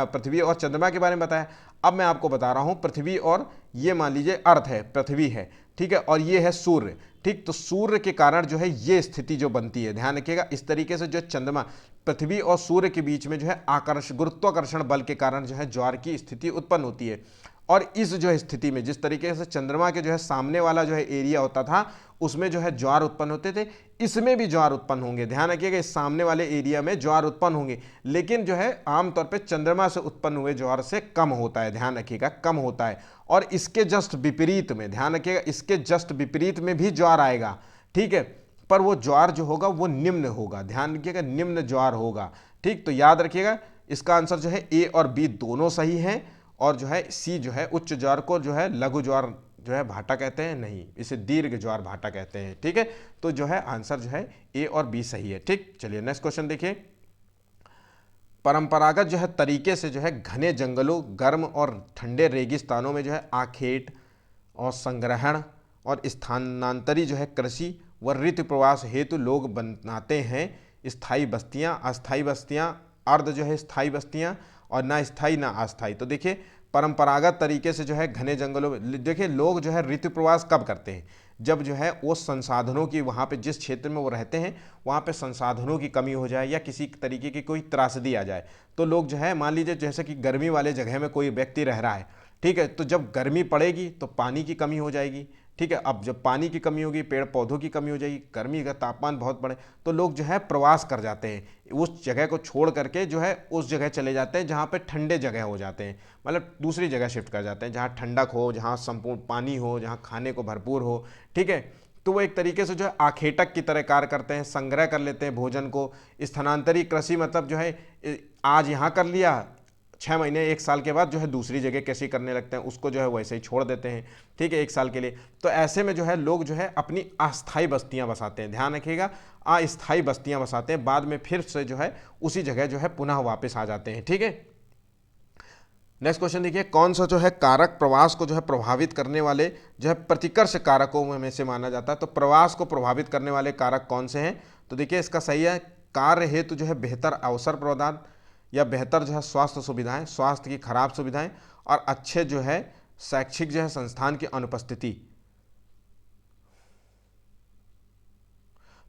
पृथ्वी और चंद्रमा के बारे में बताया, अब मैं आपको बता रहा हूं पृथ्वी और ये मान लीजिए अर्थ है, पृथ्वी है, ठीक है, और ये है सूर्य। ठीक, तो सूर्य के कारण जो है ये स्थिति जो बनती है, ध्यान रखिएगा इस तरीके से जो चंद्रमा, पृथ्वी और सूर्य के बीच में जो है गुरुत्वाकर्षण बल के कारण जो है ज्वार की स्थिति उत्पन्न होती है। और इस जो है स्थिति में जिस तरीके से चंद्रमा के जो है सामने वाला जो है एरिया होता था उसमें जो है ज्वार उत्पन्न होते थे, इसमें भी ज्वार उत्पन्न होंगे। ध्यान रखिएगा इस सामने वाले एरिया में ज्वार उत्पन्न होंगे, लेकिन जो है आमतौर पे चंद्रमा से उत्पन्न हुए ज्वार से कम होता है, ध्यान रखिएगा कम होता है। और इसके जस्ट विपरीत में, ध्यान रखिएगा इसके जस्ट विपरीत में भी ज्वार आएगा। ठीक है, पर वो ज्वार जो होगा वो निम्न होगा, ध्यान रखिएगा निम्न ज्वार होगा। ठीक, तो याद रखिएगा इसका आंसर जो है ए और बी दोनों सही हैं, और जो है सी जो है उच्च ज्वार को जो है लघु ज्वार जो है भाटा कहते हैं, नहीं इसे दीर्घ ज्वार भाटा कहते हैं। ठीक है, तो जो है आंसर जो है ए और बी सही है। ठीक, चलिए नेक्स्ट क्वेश्चन देखिए। परंपरागत जो है तरीके से जो है घने जंगलों, गर्म और ठंडे रेगिस्तानों में जो है आखेट और संग्रहण और स्थानांतरी जो है कृषि व ऋतु प्रवास हेतु लोग बनाते हैं स्थायी बस्तियां, अस्थायी बस्तियां, अर्ध जो है स्थायी बस्तियां और ना स्थायी ना अस्थायी। तो देखिए परंपरागत तरीके से जो है घने जंगलों में देखिए लोग जो है ऋतु प्रवास कब करते हैं, जब जो है वो संसाधनों की वहाँ पे जिस क्षेत्र में वो रहते हैं वहाँ पे संसाधनों की कमी हो जाए या किसी तरीके की कोई त्रासदी आ जाए, तो लोग जो है मान लीजिए जैसे कि गर्मी वाले जगह में कोई व्यक्ति रह रहा है, ठीक है, तो जब गर्मी पड़ेगी तो पानी की कमी हो जाएगी। ठीक है, अब जब पानी की कमी होगी, पेड़ पौधों की कमी हो जाएगी, गर्मी का तापमान बहुत बढ़े, तो लोग जो है प्रवास कर जाते हैं, उस जगह को छोड़ करके जो है उस जगह चले जाते हैं जहाँ पे ठंडे जगह हो जाते हैं, मतलब दूसरी जगह शिफ्ट कर जाते हैं जहाँ ठंडक हो, जहाँ संपूर्ण पानी हो, जहाँ खाने को भरपूर हो। ठीक है, तो वो एक तरीके से जो है आखेटक की तरह कार्य करते हैं, संग्रह कर लेते हैं भोजन को। स्थानांतरी कृषि मतलब जो है आज यहाँ कर लिया, 6 महीने 1 साल के बाद जो है दूसरी जगह कृषि करने लगते हैं, उसको जो है वैसे ही छोड़ देते हैं। ठीक है, 1 साल के लिए। तो ऐसे में जो है लोग जो है अपनी अस्थायी बस्तियां बसाते हैं, ध्यान रखिएगा अस्थायी बस्तियां बसाते हैं, बाद में फिर से जो है उसी जगह जो है पुनः वापस आ जाते हैं। ठीक है, नेक्स्ट क्वेश्चन देखिए, कौन सा जो है कारक प्रवास को जो है प्रभावित करने वाले जो है प्रतिकर्ष कारकों में से माना जाता है। तो प्रवास को प्रभावित करने वाले कारक कौन से हैं, तो देखिए इसका सही है कार्य हेतु जो है बेहतर अवसर प्रदान या बेहतर जो है स्वास्थ्य सुविधाएं, स्वास्थ्य की खराब सुविधाएं और अच्छे जो है शैक्षिक जो है संस्थान की अनुपस्थिति।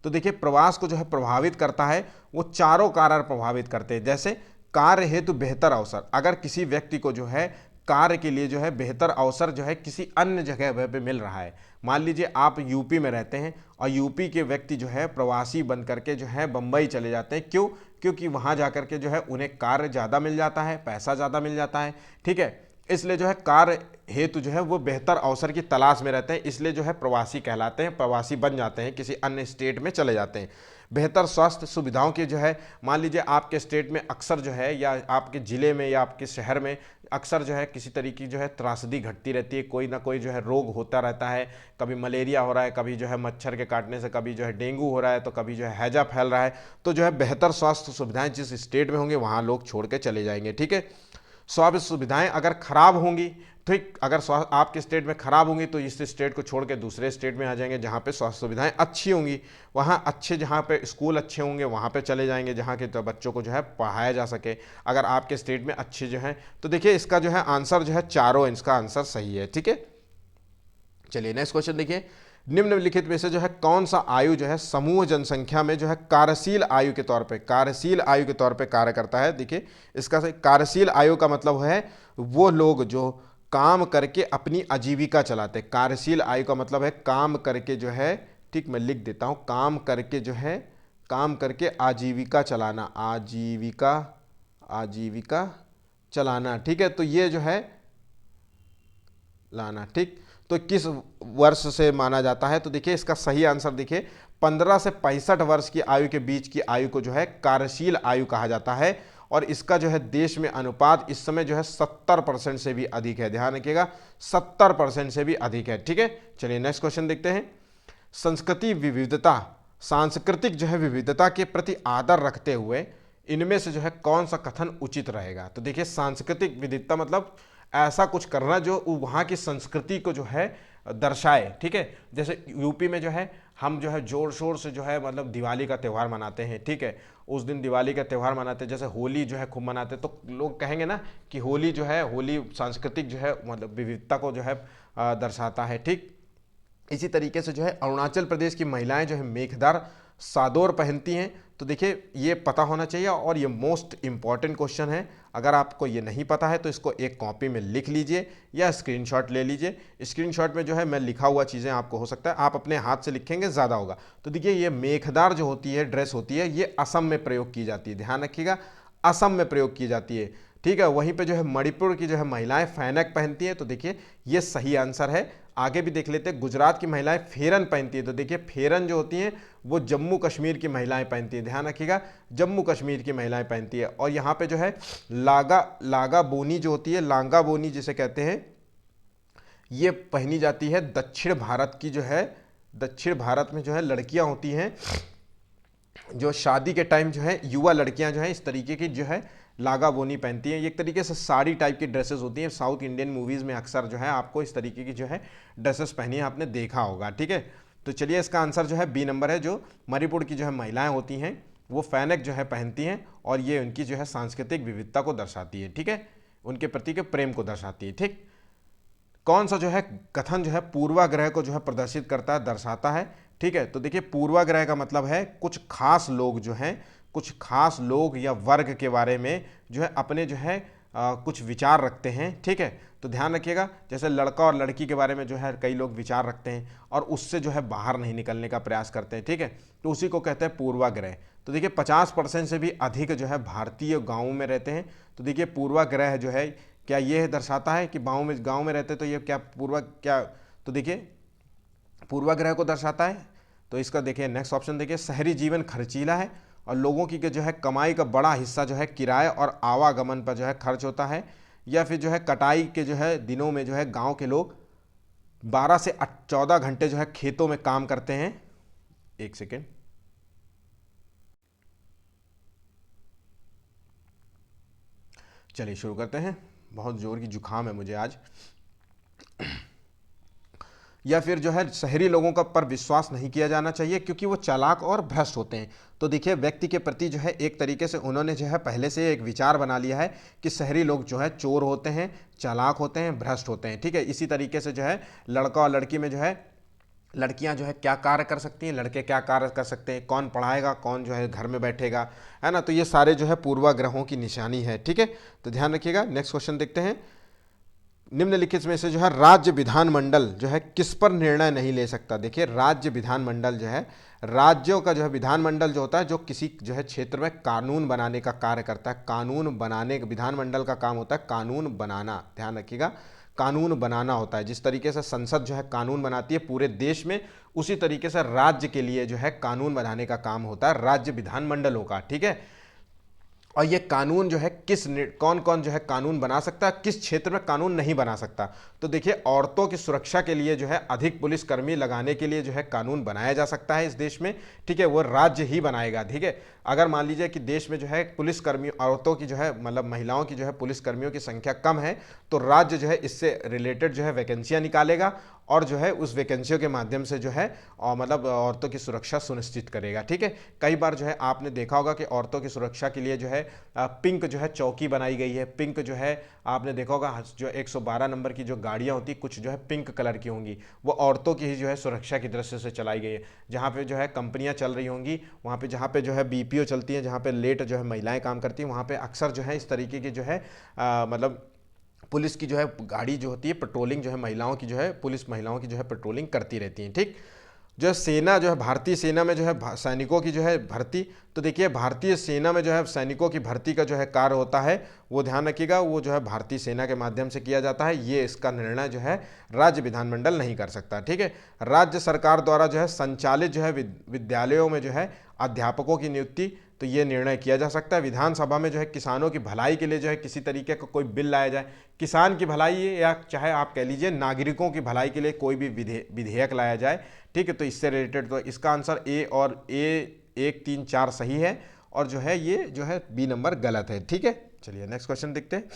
तो देखिए प्रवास को जो है प्रभावित करता है वो चारों कारण प्रभावित करते हैं। जैसे कार्य हेतु बेहतर अवसर, अगर किसी व्यक्ति को जो है कार्य के लिए जो है बेहतर अवसर जो है किसी अन्य जगह पे मिल रहा है, मान लीजिए आप यूपी में रहते हैं और यूपी के व्यक्ति जो है प्रवासी बन करके जो है बम्बई चले जाते हैं, क्यों, क्योंकि वहाँ जा करके जो है उन्हें कार्य ज़्यादा मिल जाता है, पैसा ज़्यादा मिल जाता है। ठीक है, इसलिए जो है कार्य हेतु जो है वो बेहतर अवसर की तलाश में रहते हैं, इसलिए जो है प्रवासी कहलाते हैं, प्रवासी बन जाते हैं, किसी अन्य स्टेट में चले जाते हैं। बेहतर स्वास्थ्य सुविधाओं की जो है मान लीजिए आपके स्टेट में अक्सर जो है या आपके ज़िले में या आपके शहर में अक्सर जो है किसी तरीके की जो है त्रासदी घटती रहती है, कोई ना कोई जो है रोग होता रहता है, कभी मलेरिया हो रहा है, कभी जो है मच्छर के काटने से, कभी जो है डेंगू हो रहा है, तो कभी जो है हैजा फैल रहा है। तो जो है बेहतर स्वास्थ्य सुविधाएं जिस स्टेट में होंगे वहाँ लोग छोड़ के चले जाएंगे। ठीक है, स्वास्थ्य सुविधाएं अगर खराब होंगी, ठीक, अगर आपके स्टेट में खराब होंगी तो इस स्टेट को छोड़ के दूसरे स्टेट में आ जाएंगे जहाँ पे स्वास्थ्य सुविधाएं अच्छी होंगी, वहाँ अच्छे जहाँ पे स्कूल अच्छे होंगे वहाँ पे चले जाएंगे जहाँ के तो बच्चों को जो है पढ़ाया जा सके, अगर आपके स्टेट में अच्छे जो हैं। तो देखिए इसका जो है आंसर जो है चारों, इसका आंसर सही है। ठीक है, चलिए नेक्स्ट क्वेश्चन देखिए, निम्नलिखित में से जो है कौन सा आयु जो है समूह जनसंख्या में जो है कार्यशील आयु के तौर पे, कार्यशील आयु के तौर पे कार्य करता है। देखिए इसका कार्यशील आयु का मतलब है वो लोग जो काम करके अपनी आजीविका चलाते हैं। कार्यशील आयु का मतलब है काम करके जो है, ठीक, मैं लिख देता हूँ, काम करके जो है, काम करके आजीविका चलाना, आजीविका, आजीविका चलाना। ठीक है, तो ये जो है लाना। ठीक, तो किस वर्ष से माना जाता है, तो देखिए इसका सही आंसर देखिए 15 से 65 वर्ष की आयु के बीच की आयु को जो है कार्यशील आयु कहा जाता है, और इसका जो है देश में अनुपात इस समय जो है 70% से भी अधिक है, ध्यान रखिएगा 70% से भी अधिक है। ठीक है, चलिए नेक्स्ट क्वेश्चन देखते हैं, संस्कृति विविधता, सांस्कृतिक जो है विविधता के प्रति आदर रखते हुए इनमें से जो है कौन सा कथन उचित रहेगा। तो देखिए सांस्कृतिक विविधता मतलब ऐसा कुछ करना जो वहाँ की संस्कृति को जो है दर्शाए। ठीक है, जैसे यूपी में जो है हम जो है जोर शोर से जो है मतलब दिवाली का त्यौहार मनाते हैं। ठीक है, उस दिन दिवाली का त्यौहार मनाते हैं, जैसे होली जो है खूब मनाते हैं, तो लोग कहेंगे ना कि होली जो है, होली सांस्कृतिक जो है मतलब विविधता को जो है दर्शाता है। ठीक, इसी तरीके से जो है अरुणाचल प्रदेश की महिलाएं जो है मेखदार सादोर पहनती हैं। तो देखिए ये पता होना चाहिए और ये मोस्ट इंपॉर्टेंट क्वेश्चन है, अगर आपको ये नहीं पता है तो इसको एक कॉपी में लिख लीजिए या स्क्रीनशॉट ले लीजिए। स्क्रीनशॉट में जो है मैं लिखा हुआ चीज़ें आपको हो सकता है आप अपने हाथ से लिखेंगे ज़्यादा होगा। तो देखिए ये मेखदार जो होती है, ड्रेस होती है, ये असम में प्रयोग की जाती है, ध्यान रखिएगा असम में प्रयोग की जाती है। ठीक है। वहीं पे जो है मणिपुर की जो है महिलाएं फैनक पहनती हैं, तो देखिए ये सही आंसर है। आगे भी देख लेते हैं, गुजरात की महिलाएं फेरन पहनती है, तो देखिए फेरन जो होती हैं वो जम्मू कश्मीर की महिलाएं पहनती हैं, ध्यान रखिएगा जम्मू कश्मीर की महिलाएं पहनती है। और यहाँ पे जो है लागा लागा बोनी जो होती है, लांगा बोनी जिसे कहते हैं, ये पहनी जाती है दक्षिण भारत की जो है, दक्षिण भारत में जो है लड़कियां होती हैं जो शादी के टाइम जो है युवा लड़कियां जो है इस तरीके की जो है लागा बोनी पहनती हैं। ये एक तरीके से साड़ी टाइप की ड्रेसेस होती हैं। साउथ इंडियन मूवीज़ में अक्सर जो है आपको इस तरीके की जो है ड्रेसेस पहनी है, आपने देखा होगा, ठीक है। तो चलिए इसका आंसर जो है बी नंबर है, जो मणिपुर की जो है महिलाएं होती हैं वो फैनक जो है पहनती हैं और ये उनकी जो है सांस्कृतिक विविधता को दर्शाती है, ठीक है, उनके प्रति के प्रेम को दर्शाती है, ठीक। कौन सा जो है कथन जो है पूर्वाग्रह को जो है प्रदर्शित करता है, दर्शाता है, ठीक है। तो देखिए पूर्वाग्रह का मतलब है कुछ खास लोग जो हैं, कुछ खास लोग या वर्ग के बारे में जो है अपने जो है कुछ विचार रखते हैं, ठीक है। तो ध्यान रखिएगा, जैसे लड़का और लड़की के बारे में जो है कई लोग विचार रखते हैं और उससे जो है बाहर नहीं निकलने का प्रयास करते हैं, ठीक है, तो उसी को कहते हैं पूर्वाग्रह। तो देखिए 50% से भी अधिक जो है भारतीय गाँवों में रहते हैं। तो देखिए पूर्वाग्रह जो है क्या ये दर्शाता है कि गाँव में रहते, तो ये क्या तो देखिए पूर्वाग्रह को दर्शाता है। तो इसका देखिए नेक्स्ट ऑप्शन देखिए, शहरी जीवन खर्चीला है और लोगों की जो है कमाई का बड़ा हिस्सा जो है किराए और आवागमन पर जो है खर्च होता है, या फिर जो है कटाई के जो है दिनों में जो है गांव के लोग 12 से 14 घंटे जो है खेतों में काम करते हैं। एक सेकेंड, चलिए शुरू करते हैं। बहुत जोर की जुकाम है मुझे आज। या फिर जो है शहरी लोगों का पर विश्वास नहीं किया जाना चाहिए क्योंकि वो चालाक और भ्रष्ट होते हैं। तो देखिए व्यक्ति के प्रति जो है एक तरीके से उन्होंने जो है पहले से एक विचार बना लिया है कि शहरी लोग जो है चोर होते हैं, चालाक होते हैं, भ्रष्ट होते हैं, ठीक है। इसी तरीके से जो है लड़का और लड़की में जो है लड़कियां जो है क्या कार्य कर सकती हैं, लड़के क्या कार्य कर सकते हैं, कौन पढ़ाएगा, कौन जो है घर में बैठेगा, है ना। तो ये सारे जो है पूर्वाग्रहों की निशानी है, ठीक है। तो ध्यान रखिएगा। नेक्स्ट क्वेश्चन देखते हैं। निम्नलिखित में से जो है राज्य विधानमंडल जो है किस पर निर्णय नहीं ले सकता। देखिए राज्य विधानमंडल जो है, राज्यों का जो है विधानमंडल जो होता है जो किसी जो है क्षेत्र में कानून बनाने का कार्य करता है, कानून बनाने, विधानमंडल का काम होता है कानून बनाना, ध्यान रखिएगा कानून बनाना होता है। जिस तरीके से संसद जो है कानून बनाती है पूरे देश में, उसी तरीके से राज्य के लिए जो है कानून बनाने का काम होता है राज्य विधानमंडलों का, ठीक है। और ये कानून जो है कौन कौन जो है कानून बना सकता है, किस क्षेत्र में कानून नहीं बना सकता। तो देखिए औरतों की सुरक्षा के लिए जो है अधिक पुलिसकर्मी लगाने के लिए जो है कानून बनाया जा सकता है इस देश में, ठीक है, वो राज्य ही बनाएगा, ठीक है। अगर मान लीजिए कि देश में जो है पुलिसकर्मी औरतों की जो है मतलब महिलाओं की जो है पुलिसकर्मियों की संख्या कम है, तो राज्य जो है इससे रिलेटेड जो है वैकेंसियाँ निकालेगा और जो है उस वैकेंसियों के माध्यम से जो है और मतलब औरतों की सुरक्षा सुनिश्चित करेगा, ठीक है। कई बार जो है आपने देखा होगा कि औरतों की सुरक्षा के लिए जो है पिंक जो है चौकी बनाई गई है। पिंक जो है आपने देखा होगा जो 112 नंबर की जो गाड़ियां होती कुछ जो है पिंक कलर की होंगी, वो औरतों की ही जो है सुरक्षा की दृष्टि से चलाई गई है। जहाँ पे जो है कंपनियां चल रही होंगी, वहाँ पे जहाँ पे जो है बीपीओ चलती है, जहाँ पे लेट जो है महिलाएं काम करती हैं, वहाँ पे अक्सर जो है इस तरीके की जो है मतलब पुलिस की जो है गाड़ी जो होती है पेट्रोलिंग जो है महिलाओं की जो है पुलिस महिलाओं की जो है पेट्रोलिंग करती रहती हैं, ठीक। जो है सेना जो है भारतीय सेना में जो है सैनिकों की जो है भर्ती, तो देखिए भारतीय सेना में जो है सैनिकों की भर्ती का जो है कार्य होता है वो ध्यान रखिएगा, वो जो है भारतीय सेना के माध्यम से किया जाता है। ये इसका निर्णय जो है राज्य विधानमंडल नहीं कर सकता, ठीक है। राज्य सरकार द्वारा जो है संचालित जो है विद्यालयों में जो है अध्यापकों की नियुक्ति, तो ये निर्णय किया जा सकता है। विधानसभा में जो है किसानों की भलाई के लिए जो है किसी तरीके का कोई बिल लाया जाए, किसान की भलाई या चाहे आप कह लीजिए नागरिकों की भलाई के लिए कोई भी विधेयक लाया जाए, ठीक है। तो इससे रिलेटेड तो इसका आंसर ए और ए 1, 3, 4 सही है और जो है ये जो है बी नंबर गलत है, ठीक है। चलिए नेक्स्ट क्वेश्चन देखते हैं।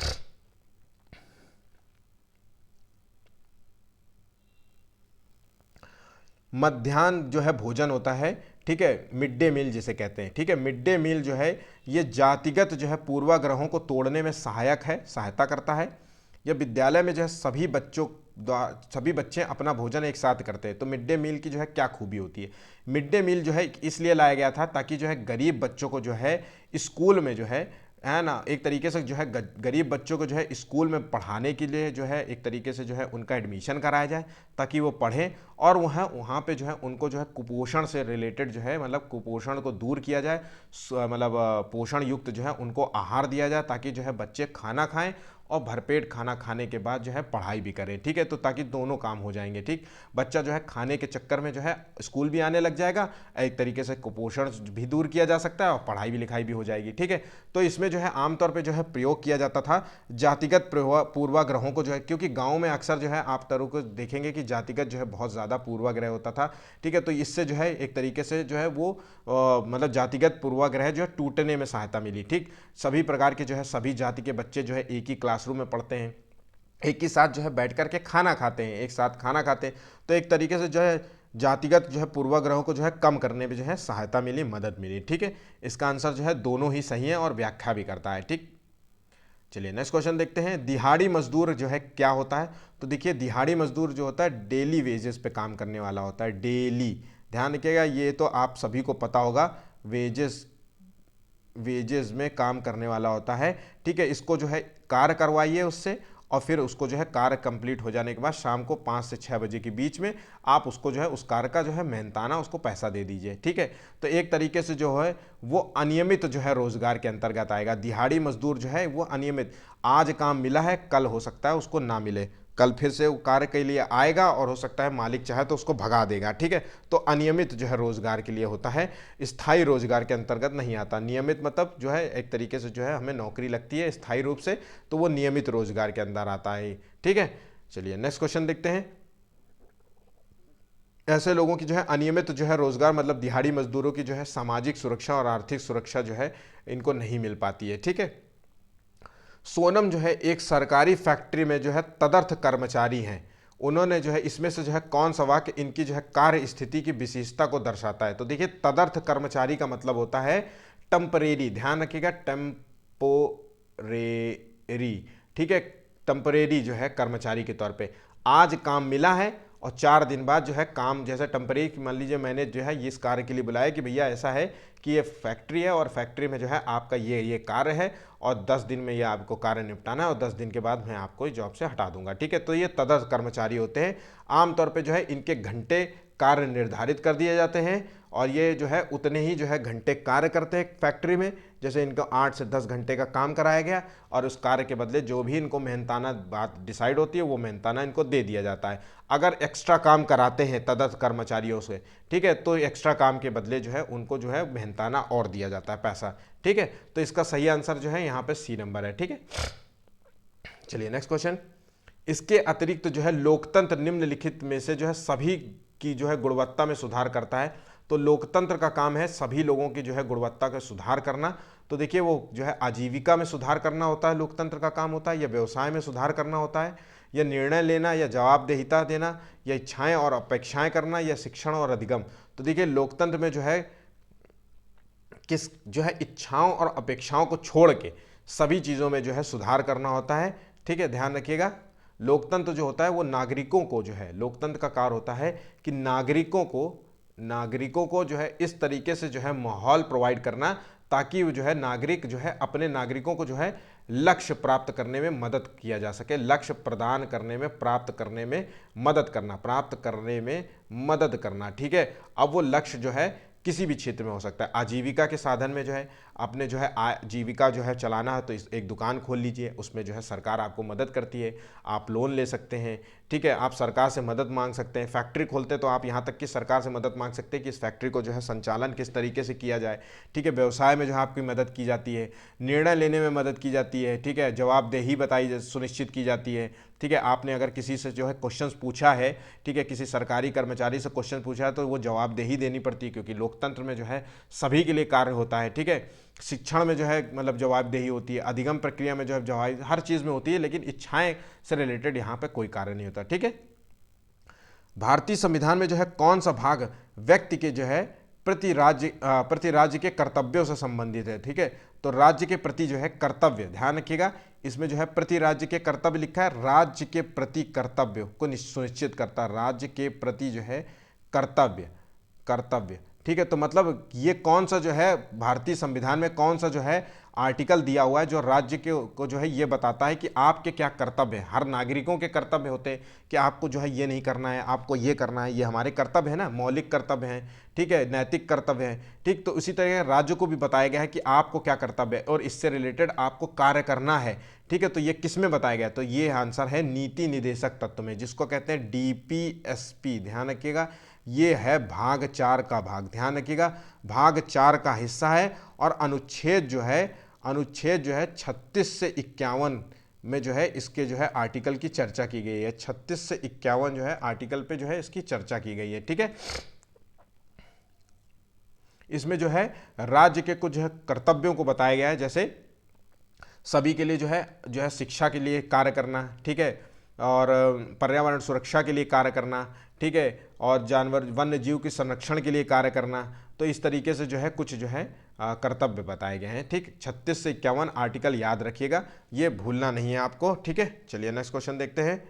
मध्याह्न जो है भोजन होता है, ठीक है, मिड डे मील जिसे कहते हैं, ठीक है। मिड डे मील जो है ये जातिगत जो है पूर्वाग्रहों को तोड़ने में सहायता करता है। यह विद्यालय में जो है सभी बच्चे अपना भोजन एक साथ करते हैं। तो मिड डे मील की जो है क्या खूबी होती है, मिड डे मील जो है इसलिए लाया गया था ताकि जो है गरीब बच्चों को जो है स्कूल में जो है है ना, एक तरीके से जो है गरीब बच्चों को जो है स्कूल में पढ़ाने के लिए जो है एक तरीके से जो है उनका एडमिशन कराया जाए ताकि वो पढ़ें, और वहाँ वहाँ पे जो है उनको जो है कुपोषण से रिलेटेड जो है मतलब कुपोषण को दूर किया जाए, मतलब पोषण युक्त जो है उनको आहार दिया जाए ताकि जो है बच्चे खाना खाएं और भरपेट खाना खाने के बाद जो है पढ़ाई भी करें। ठीक है, तो ताकि दोनों काम हो जाएंगे। ठीक, बच्चा जो है खाने के चक्कर में जो है स्कूल भी आने लग जाएगा, एक तरीके से कुपोषण भी दूर किया जा सकता है और पढ़ाई भी लिखाई भी हो जाएगी। ठीक है, तो इसमें जो है आमतौर पे जो है प्रयोग किया जाता था जातिगत पूर्वाग्रहों को जो है, क्योंकि गाँव में अक्सर जो है आप तरह को देखेंगे कि जातिगत जो है बहुत ज़्यादा पूर्वाग्रह होता था। ठीक है, तो इससे जो है एक तरीके से जो है वो मतलब जातिगत पूर्वाग्रह जो है टूटने में सहायता मिली। ठीक, सभी प्रकार के जो है सभी जाति के बच्चे जो है एक ही क्लासरूम में पढ़ते हैं, एक ही साथ जो है बैठ कर के खाना खाते हैं, एक साथ खाना खाते हैं, तो एक तरीके से जो है जातिगत जो है पूर्वाग्रहों को जो है कम करने में जो है सहायता मिली, मदद मिली। ठीक है, इसका आंसर जो है दोनों ही सही है और व्याख्या भी करता है। ठीक, चलिए नेक्स्ट क्वेश्चन देखते हैं। दिहाड़ी मजदूर जो है क्या होता है? तो देखिए दिहाड़ी मजदूर जो होता है डेली वेजेस पे काम करने वाला होता है, डेली। ध्यान रखिएगा, ये तो आप सभी को पता होगा, वेजेस वेजेस में काम करने वाला होता है। ठीक है, इसको जो है कार्य करवाइए उससे, और फिर उसको जो है कार्य कंप्लीट हो जाने के बाद शाम को 5 से 6 बजे के बीच में आप उसको जो है उस कार्य का जो है मेहनताना उसको पैसा दे दीजिए। ठीक है, तो एक तरीके से जो है वो अनियमित जो है रोजगार के अंतर्गत आएगा। दिहाड़ी मजदूर जो है वो अनियमित, आज काम मिला है कल हो सकता है उसको ना मिले, कल फिर से वो कार्य के लिए आएगा और हो सकता है मालिक चाहे तो उसको भगा देगा। ठीक है, तो अनियमित जो है रोजगार के लिए होता है, स्थायी रोजगार के अंतर्गत नहीं आता। नियमित मतलब जो है एक तरीके से जो है हमें नौकरी लगती है स्थायी रूप से, तो वो नियमित रोजगार के अंदर आता है। ठीक है, चलिए नेक्स्ट क्वेश्चन देखते हैं। ऐसे लोगों की जो है अनियमित जो है रोजगार मतलब दिहाड़ी मजदूरों की जो है सामाजिक सुरक्षा और आर्थिक सुरक्षा जो है इनको नहीं मिल पाती है। ठीक है, सोनम जो है एक सरकारी फैक्ट्री में जो है तदर्थ कर्मचारी हैं। उन्होंने जो है इसमें से जो है कौन सा वाक्य इनकी जो है कार्य स्थिति की विशेषता को दर्शाता है? तो देखिए तदर्थ कर्मचारी का मतलब होता है टेम्परेरी, ध्यान रखिएगा, टेम्पोरेरी। ठीक है, टेम्परेरी जो है कर्मचारी के तौर पे, आज काम मिला है और 4 दिन बाद जो है काम, जैसे टेम्परेरी मान लीजिए मैंने जो है इस कार्य के लिए बुलाया कि भैया ऐसा है कि ये फैक्ट्री है और फैक्ट्री में जो है आपका ये कार्य है और 10 दिन में ये आपको कार्य निपटाना है और 10 दिन के बाद मैं आपको जॉब से हटा दूंगा। ठीक है, तो ये तदर्थ कर्मचारी होते हैं। आमतौर पे जो है इनके घंटे कार्य निर्धारित कर दिए जाते हैं और ये जो है उतने ही जो है घंटे कार्य करते हैं फैक्ट्री में, जैसे इनको 8 से 10 घंटे का काम कराया गया और उस कार्य के बदले जो भी इनको मेहनताना बात डिसाइड होती है वो मेहनताना इनको दे दिया जाता है। अगर एक्स्ट्रा काम कराते हैं तदर्थ कर्मचारियों से, ठीक है, तो एक्स्ट्रा काम के बदले जो है उनको जो है मेहनताना और दिया जाता है पैसा। ठीक है, तो इसका सही आंसर जो है यहाँ पे सी नंबर है। ठीक है, चलिए नेक्स्ट क्वेश्चन। इसके अतिरिक्त जो है लोकतंत्र निम्नलिखित में से जो है सभी की जो है गुणवत्ता में सुधार करता है। तो लोकतंत्र का काम है सभी लोगों की जो है गुणवत्ता का सुधार करना। तो देखिए वो जो है आजीविका में सुधार करना होता है, लोकतंत्र का काम होता है, या व्यवसाय में सुधार करना होता है, या निर्णय लेना, या जवाबदेहिता देना, या इच्छाएं और अपेक्षाएं करना, या शिक्षण और अधिगम। तो देखिए लोकतंत्र में जो है किस जो है इच्छाओं और अपेक्षाओं को छोड़ के सभी चीज़ों में जो है सुधार करना होता है। ठीक है, ध्यान रखिएगा, लोकतंत्र जो होता है वो नागरिकों को जो है, लोकतंत्र का कार्य होता है कि नागरिकों को जो है इस तरीके से जो है माहौल प्रोवाइड करना ताकि वो जो है नागरिक जो है अपने नागरिकों को जो है लक्ष्य प्राप्त करने में मदद किया जा सके, लक्ष्य प्रदान करने में, प्राप्त करने में मदद करना, प्राप्त करने में मदद करना। ठीक है, अब वो लक्ष्य जो है किसी भी क्षेत्र में हो सकता है। आजीविका के साधन में जो है अपने जो है आजीविका जो है चलाना है तो एक दुकान खोल लीजिए, उसमें जो है सरकार आपको मदद करती है, आप लोन ले सकते हैं। ठीक है, आप सरकार से मदद मांग सकते हैं। फैक्ट्री खोलते तो आप यहाँ तक कि सरकार से मदद मांग सकते हैं कि इस फैक्ट्री को जो है संचालन किस तरीके से किया जाए। ठीक है, व्यवसाय में जो है आपकी मदद की जाती है, निर्णय लेने में मदद की जाती है। ठीक है, जवाबदेही बताई सुनिश्चित की जाती है। ठीक है, आपने अगर किसी से जो है क्वेश्चंस पूछा है, ठीक है, किसी सरकारी कर्मचारी से क्वेश्चन पूछा है तो वो जवाबदेही देनी पड़ती है, क्योंकि लोकतंत्र में जो है सभी के लिए कार्य होता है। ठीक है, शिक्षण में जो है मतलब जवाबदेही होती है, अधिगम प्रक्रिया में जो है जवाब हर चीज़ में होती है, लेकिन इच्छाएं से रिलेटेड यहाँ पे कोई कार्य नहीं होता। ठीक है, भारतीय संविधान में जो है कौन सा भाग व्यक्ति के जो है प्रति राज्य के कर्तव्यों से संबंधित है? ठीक है, तो राज्य के प्रति जो है कर्तव्य, ध्यान रखिएगा, इसमें जो है प्रति राज्य के कर्तव्य लिखा है, राज्य के प्रति कर्तव्य को सुनिश्चित करता है, राज्य के प्रति जो है कर्तव्य, ठीक है, तो मतलब ये कौन सा जो है भारतीय संविधान में कौन सा जो है आर्टिकल दिया हुआ है जो राज्य के को जो है ये बताता है कि आपके क्या कर्तव्य है। हर नागरिकों के कर्तव्य होते हैं कि आपको जो है ये नहीं करना है, आपको ये करना है, ये हमारे कर्तव्य है ना, मौलिक कर्तव्य हैं, ठीक है, नैतिक कर्तव्य है। ठीक, तो उसी तरह राज्य को भी बताया गया है कि आपको क्या कर्तव्य है और इससे रिलेटेड आपको कार्य करना है। ठीक है, तो ये किस में बताया गया, तो ये आंसर है नीति निदेशक तत्व में, जिसको कहते हैं डीपीएसपी। ध्यान रखिएगा, ये है भाग 4 का भाग, ध्यान रखिएगा, भाग 4 का हिस्सा है। और अनुच्छेद जो है 36 से 51 में जो है इसके जो है आर्टिकल की चर्चा की गई है। 36 से 51 जो है आर्टिकल पे जो है इसकी चर्चा की गई है। ठीक है, इसमें जो है राज्य के कुछ कर्तव्यों को बताया गया है, जैसे सभी के लिए जो है शिक्षा के लिए कार्य करना, ठीक है, और पर्यावरण सुरक्षा के लिए कार्य करना, ठीक है, और जानवर वन्य जीव के संरक्षण के लिए कार्य करना। तो इस तरीके से जो है कुछ जो है कर्तव्य बताए गए हैं। ठीक, 36 से 51 आर्टिकल याद रखिएगा, ये भूलना नहीं है आपको। ठीक है, चलिए नेक्स्ट क्वेश्चन देखते हैं।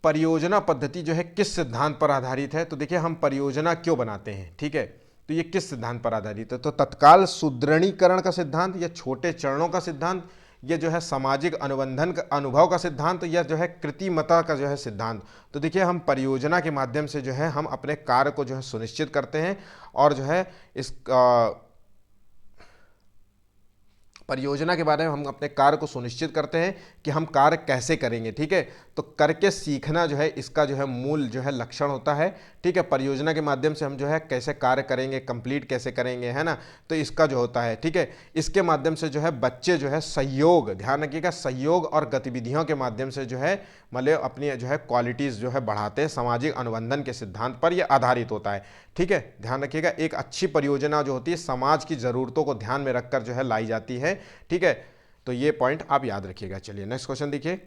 परियोजना पद्धति जो है किस सिद्धांत पर आधारित है, तो देखिए हम परियोजना क्यों बनाते हैं, ठीक है, तो ये किस सिद्धांत पर आधारित है, तो तत्काल सुदृढ़ीकरण का सिद्धांत, या छोटे चरणों का सिद्धांत, ये जो है सामाजिक अनुबंधन का अनुभव का सिद्धांत, या जो है कृतिमता का जो है सिद्धांत। तो देखिए हम परियोजना के माध्यम से जो है हम अपने कार्य को जो है सुनिश्चित करते हैं, और जो है इस परियोजना के बारे में हम अपने कार्य को सुनिश्चित करते हैं कि हम कार्य कैसे करेंगे। ठीक है, तो करके सीखना जो है इसका जो है मूल जो है लक्षण होता है। ठीक है, परियोजना के माध्यम से हम जो है कैसे कार्य करेंगे, कंप्लीट कैसे करेंगे, है ना, तो इसका जो होता है। ठीक है, इसके माध्यम से जो है बच्चे जो है सहयोग, ध्यान रखिएगा, सहयोग और गतिविधियों के माध्यम से जो है मतलब अपनी जो है क्वालिटीज़ जो है बढ़ाते हैं। सामाजिक अनुबंधन के सिद्धांत पर यह आधारित होता है। ठीक है, ध्यान रखिएगा, एक अच्छी परियोजना जो होती है समाज की ज़रूरतों को ध्यान में रखकर जो है लाई जाती है। ठीक है, तो ये पॉइंट आप याद रखिएगा। चलिए नेक्स्ट क्वेश्चन देखिए,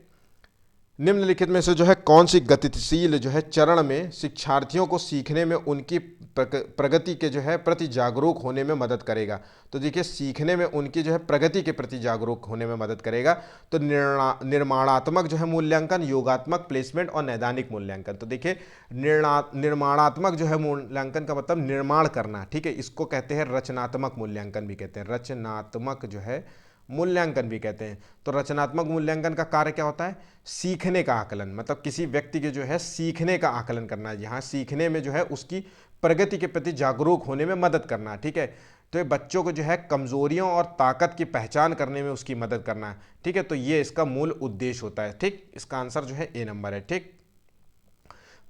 निम्नलिखित में से जो है कौन सी गतिशील जो है चरण में शिक्षार्थियों को सीखने में उनकी प्रगति के जो है प्रति जागरूक होने में मदद करेगा, तो देखिए सीखने में उनकी जो है प्रगति के प्रति जागरूक होने में मदद करेगा। तो निर्माणात्मक जो है मूल्यांकन, योगात्मक, प्लेसमेंट और नैदानिक मूल्यांकन। तो देखिए निर्माणात्मक जो है मूल्यांकन का मतलब निर्माण करना, ठीक है, इसको कहते हैं रचनात्मक मूल्यांकन भी कहते हैं, रचनात्मक जो है मूल्यांकन भी कहते हैं। तो रचनात्मक मूल्यांकन का कार्य क्या होता है, सीखने का आकलन, मतलब किसी व्यक्ति के जो है सीखने का आकलन करना, यहाँ सीखने में जो है उसकी प्रगति के प्रति जागरूक होने में मदद करना। ठीक है, तो ये बच्चों को जो है कमजोरियों और ताकत की पहचान करने में उसकी मदद करना। ठीक है, तो ये इसका मूल उद्देश्य होता है। ठीक, इसका आंसर जो है ए नंबर है। ठीक,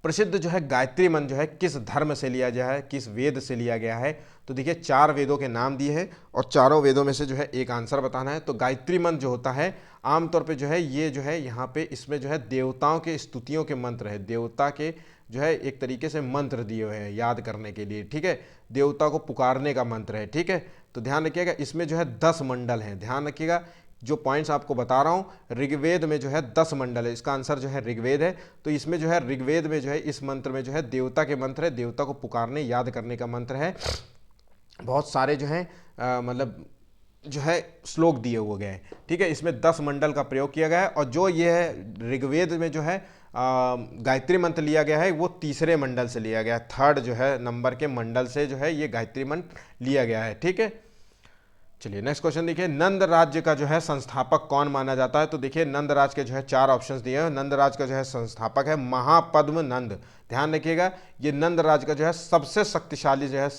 प्रसिद्ध जो है गायत्री मंत्र जो है किस धर्म से लिया गया है, किस वेद से लिया गया है, तो देखिए 4 वेदों के नाम दिए हैं और चारों वेदों में से जो है एक आंसर बताना है। तो गायत्री मंत्र जो होता है आमतौर पे जो है ये जो है यहाँ पे इसमें जो है देवताओं के स्तुतियों के मंत्र है, देवता के जो है एक तरीके से मंत्र दिए हुए हैं याद करने के लिए। ठीक है, देवता को पुकारने का मंत्र है। ठीक है, तो ध्यान रखिएगा इसमें जो है 10 मंडल हैं। ध्यान रखिएगा जो पॉइंट्स आपको बता रहा हूँ, ऋग्वेद में जो है 10 मंडल है, इसका आंसर जो है ऋग्वेद है। तो इसमें जो है ऋग्वेद में जो है इस मंत्र में जो है देवता के मंत्र है, देवता को पुकारने याद करने का मंत्र है। बहुत सारे जो है मतलब जो है श्लोक दिए हुए गए हैं। ठीक है, इसमें 10 मंडल का प्रयोग किया गया है, और जो ये है ऋग्वेद में जो है गायत्री मंत्र लिया गया है वो तीसरे मंडल से लिया गया है, 3rd जो है नंबर के मंडल से जो है ये गायत्री मंत्र लिया गया है। ठीक है, चलिए नेक्स्ट क्वेश्चन देखिए, नंद राज्य का जो है संस्थापक कौन माना जाता है, तो देखिए नंद राज के जो है 4 ऑप्शंस दिए हैं। नंद राज का जो है संस्थापक है महापद्म नंद। ध्यान रखिएगा ये नंद राज का जो है सबसे शक्तिशाली जो है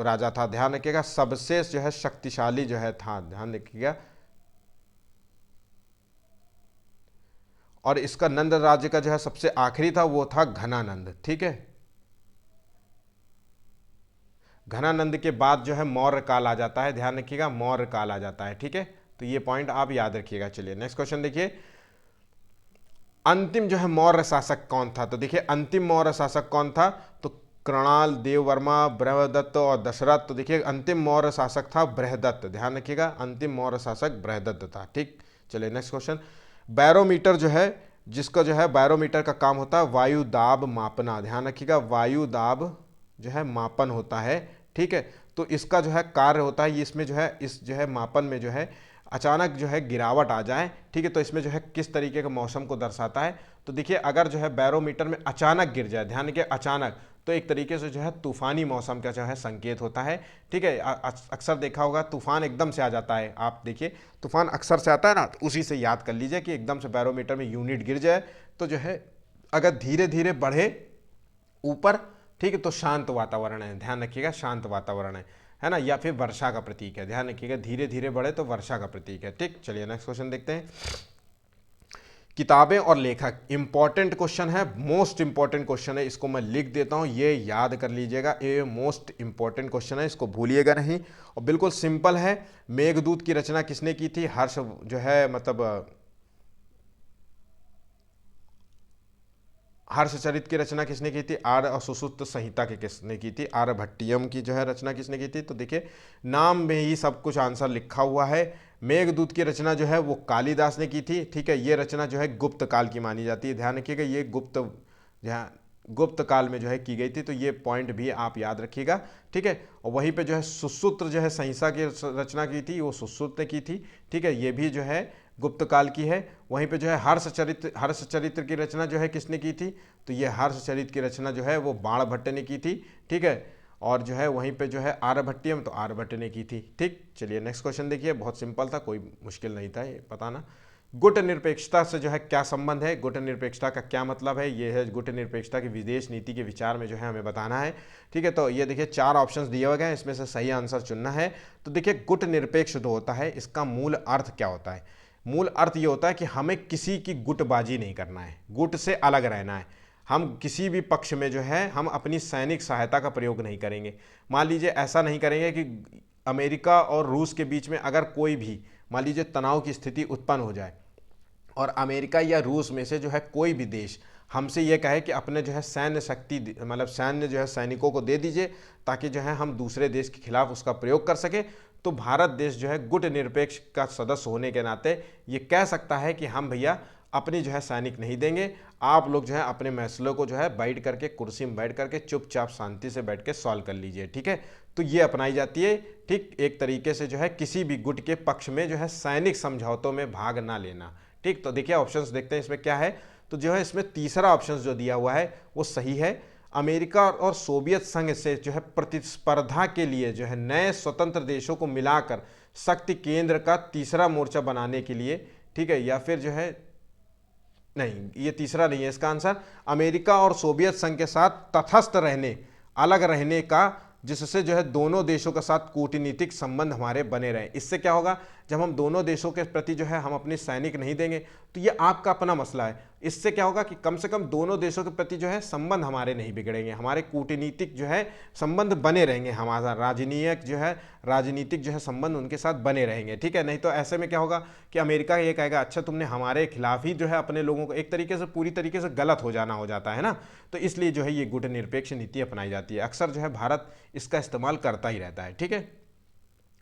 राजा था। ध्यान रखिएगा सबसे जो है शक्तिशाली जो है था, ध्यान रखिएगा। और इसका नंद राज्य का जो है सबसे आखिरी था वो था घनानंद। ठीक है, घनानंद के बाद जो है मौर्य काल आ जाता है, ध्यान रखिएगा मौर्य काल आ जाता है। ठीक है, तो ये पॉइंट आप याद रखिएगा। चलिए नेक्स्ट क्वेश्चन देखिए, अंतिम जो है मौर्य शासक कौन था, तो देखिए अंतिम मौर्य शासक कौन था, तो कृणाल, देववर्मा, बृहदत्त और दशरथ। तो देखिए अंतिम मौर्य शासक था बृहदत्त। ध्यान रखिएगा अंतिम मौर्य शासक बृहदत्त था। ठीक, चलिए नेक्स्ट क्वेश्चन, बैरोमीटर जो है जिसका जो है बैरोमीटर का काम होता है वायु दाब मापना। ध्यान रखिएगा वायु दाब जो है मापन होता है। ठीक है, तो इसका जो है कार्य होता है, इसमें जो है इस जो है मापन में जो है अचानक जो है गिरावट आ जाए, ठीक है, तो इसमें जो है किस तरीके के मौसम को दर्शाता है। तो देखिए अगर जो है बैरोमीटर में अचानक गिर जाए, ध्यान रखिए अचानक, तो एक तरीके से जो है तूफानी मौसम का जो है संकेत होता है, ठीक है। अक्सर देखा होगा तूफान एकदम से आ जाता है, आप देखिए तूफान अक्सर से आता है ना, तो उसी से याद कर लीजिए कि एकदम से बैरोमीटर में यूनिट गिर जाए तो जो है अगर धीरे धीरे बढ़े ऊपर, ठीक है, तो शांत वातावरण है, ध्यान रखिएगा शांत वातावरण है ना, या फिर वर्षा का प्रतीक है, ध्यान रखिएगा धीरे धीरे बढ़े तो वर्षा का प्रतीक है, ठीक। चलिए नेक्स्ट क्वेश्चन देखते हैं। किताबें और लेखक, इंपॉर्टेंट क्वेश्चन है, मोस्ट इंपॉर्टेंट क्वेश्चन है, इसको मैं लिख देता हूं, ये याद कर लीजिएगा, ये मोस्ट इंपॉर्टेंट क्वेश्चन है, इसको भूलिएगा नहीं। और बिल्कुल सिंपल है, मेघदूत की रचना किसने की थी, हर्ष जो है मतलब हर्षचरित की रचना किसने की थी, आर्य और सुश्रुत संहिता की किसने की थी, आर्यभट्टियम की जो है रचना किसने की थी। तो देखिए नाम में ही सब कुछ आंसर लिखा हुआ है। मेघदूत की रचना जो है वो कालिदास ने की थी, ठीक है, ये रचना जो है गुप्त काल की मानी जाती है, ध्यान रखिएगा ये गुप्त काल में जो है की गई थी, तो ये पॉइंट भी आप याद रखिएगा, ठीक है। और वहीं पे जो है सुश्रुत जो है संहिता की रचना की थी, वो सुश्रुत ने की थी, ठीक है, ये भी जो है गुप्त काल की है। वहीं पे जो है हर्षचरित्र की रचना जो है किसने की थी, तो ये हर्षचरित्र की रचना जो है वो बाणभट्ट ने की थी, ठीक है। और जो है वहीं पे जो है आर्यभट्टियम, तो आर्यभट्ट ने की थी, ठीक। चलिए नेक्स्ट क्वेश्चन देखिए, बहुत सिंपल था, कोई मुश्किल नहीं था ये बताना। गुट निरपेक्षता से जो है क्या संबंध है, गुट निरपेक्षता का क्या मतलब है, ये है गुट निरपेक्षता की विदेश नीति के विचार में जो है हमें बताना है, ठीक है। तो ये देखिए 4 ऑप्शंस दिए हुए हैं, इसमें से सही आंसर चुनना है। तो देखिए गुट निरपेक्ष जो होता है इसका मूल अर्थ क्या होता है, मूल अर्थ ये होता है कि हमें किसी की गुटबाजी नहीं करना है, गुट से अलग रहना है, हम किसी भी पक्ष में जो है हम अपनी सैनिक सहायता का प्रयोग नहीं करेंगे। मान लीजिए ऐसा नहीं करेंगे कि अमेरिका और रूस के बीच में अगर कोई भी मान लीजिए तनाव की स्थिति उत्पन्न हो जाए और अमेरिका या रूस में से जो है कोई भी देश हमसे ये कहे कि अपने जो है सैन्य शक्ति मतलब सैन्य जो है सैनिकों को दे दीजिए ताकि जो है हम दूसरे देश के खिलाफ उसका प्रयोग कर सके, तो भारत देश जो है गुट निरपेक्ष का सदस्य होने के नाते ये कह सकता है कि हम भैया अपनी जो है सैनिक नहीं देंगे, आप लोग जो है अपने मसलों को जो है बैठ करके कुर्सी में बैठ करके चुपचाप शांति से बैठ के सॉल्व कर लीजिए, ठीक है। तो ये अपनाई जाती है, ठीक, एक तरीके से जो है किसी भी गुट के पक्ष में जो है सैनिक समझौतों में भाग ना लेना, ठीक। तो देखिए ऑप्शंस देखते हैं इसमें क्या है, तो जो है इसमें तीसरा ऑप्शन जो दिया हुआ है वो सही है। अमेरिका और सोवियत संघ से जो है प्रतिस्पर्धा के लिए जो है नए स्वतंत्र देशों को मिलाकर शक्ति केंद्र का तीसरा मोर्चा बनाने के लिए, ठीक है, या फिर जो है नहीं ये तीसरा नहीं है इसका आंसर, अमेरिका और सोवियत संघ के साथ तटस्थ रहने, अलग रहने का, जिससे जो है दोनों देशों के साथ कूटनीतिक संबंध हमारे बने रहे। इससे क्या होगा, जब हम दोनों देशों के प्रति जो है हम अपने सैनिक नहीं देंगे तो ये आपका अपना मसला है, इससे क्या होगा कि कम से कम दोनों देशों के प्रति जो है संबंध हमारे नहीं बिगड़ेंगे, हमारे कूटनीतिक जो है संबंध बने रहेंगे, हमारा राजनीतिक जो है संबंध उनके साथ बने रहेंगे, ठीक है। नहीं तो ऐसे में क्या होगा कि अमेरिका ये कहेगा अच्छा तुमने हमारे खिलाफ ही जो है अपने लोगों को, एक तरीके से पूरी तरीके से गलत हो जाना हो जाता है ना, तो इसलिए जो है ये गुट निरपेक्ष नीति अपनाई जाती है, अक्सर जो है भारत इसका इस्तेमाल करता ही रहता है, ठीक है।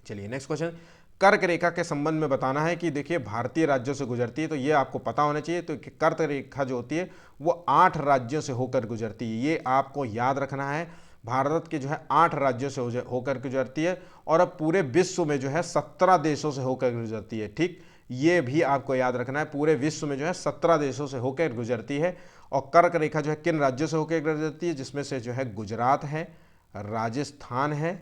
चलिए नेक्स्ट क्वेश्चन, कर्क रेखा के संबंध में बताना है कि देखिए भारतीय राज्यों से गुजरती है, तो ये आपको पता होना चाहिए। तो कर्क रेखा जो होती है वो 8 राज्यों से होकर गुजरती है, ये आपको याद रखना है। भारत के जो है 8 राज्यों से होकर गुजरती है और अब पूरे विश्व में जो है 17 देशों से होकर गुजरती है, ठीक, ये भी आपको याद रखना है। पूरे विश्व में जो है 17 देशों से होकर गुजरती है। और कर्क रेखा जो है किन राज्यों से होकर गुजरती है, जिसमें से जो है गुजरात है, राजस्थान है,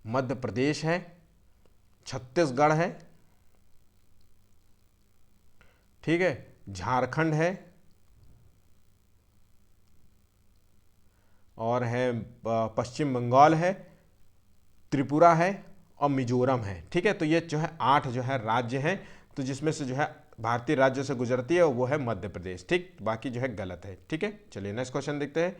मध्य प्रदेश है, छत्तीसगढ़ है, ठीक है, झारखंड है और है पश्चिम बंगाल है, त्रिपुरा है और मिजोरम है, ठीक है। तो ये जो है 8 जो है राज्य हैं, तो जिसमें से जो है भारतीय राज्य से गुजरती है वो है मध्य प्रदेश, ठीक, बाकी जो है गलत है, ठीक है। चलिए नेक्स्ट क्वेश्चन देखते हैं।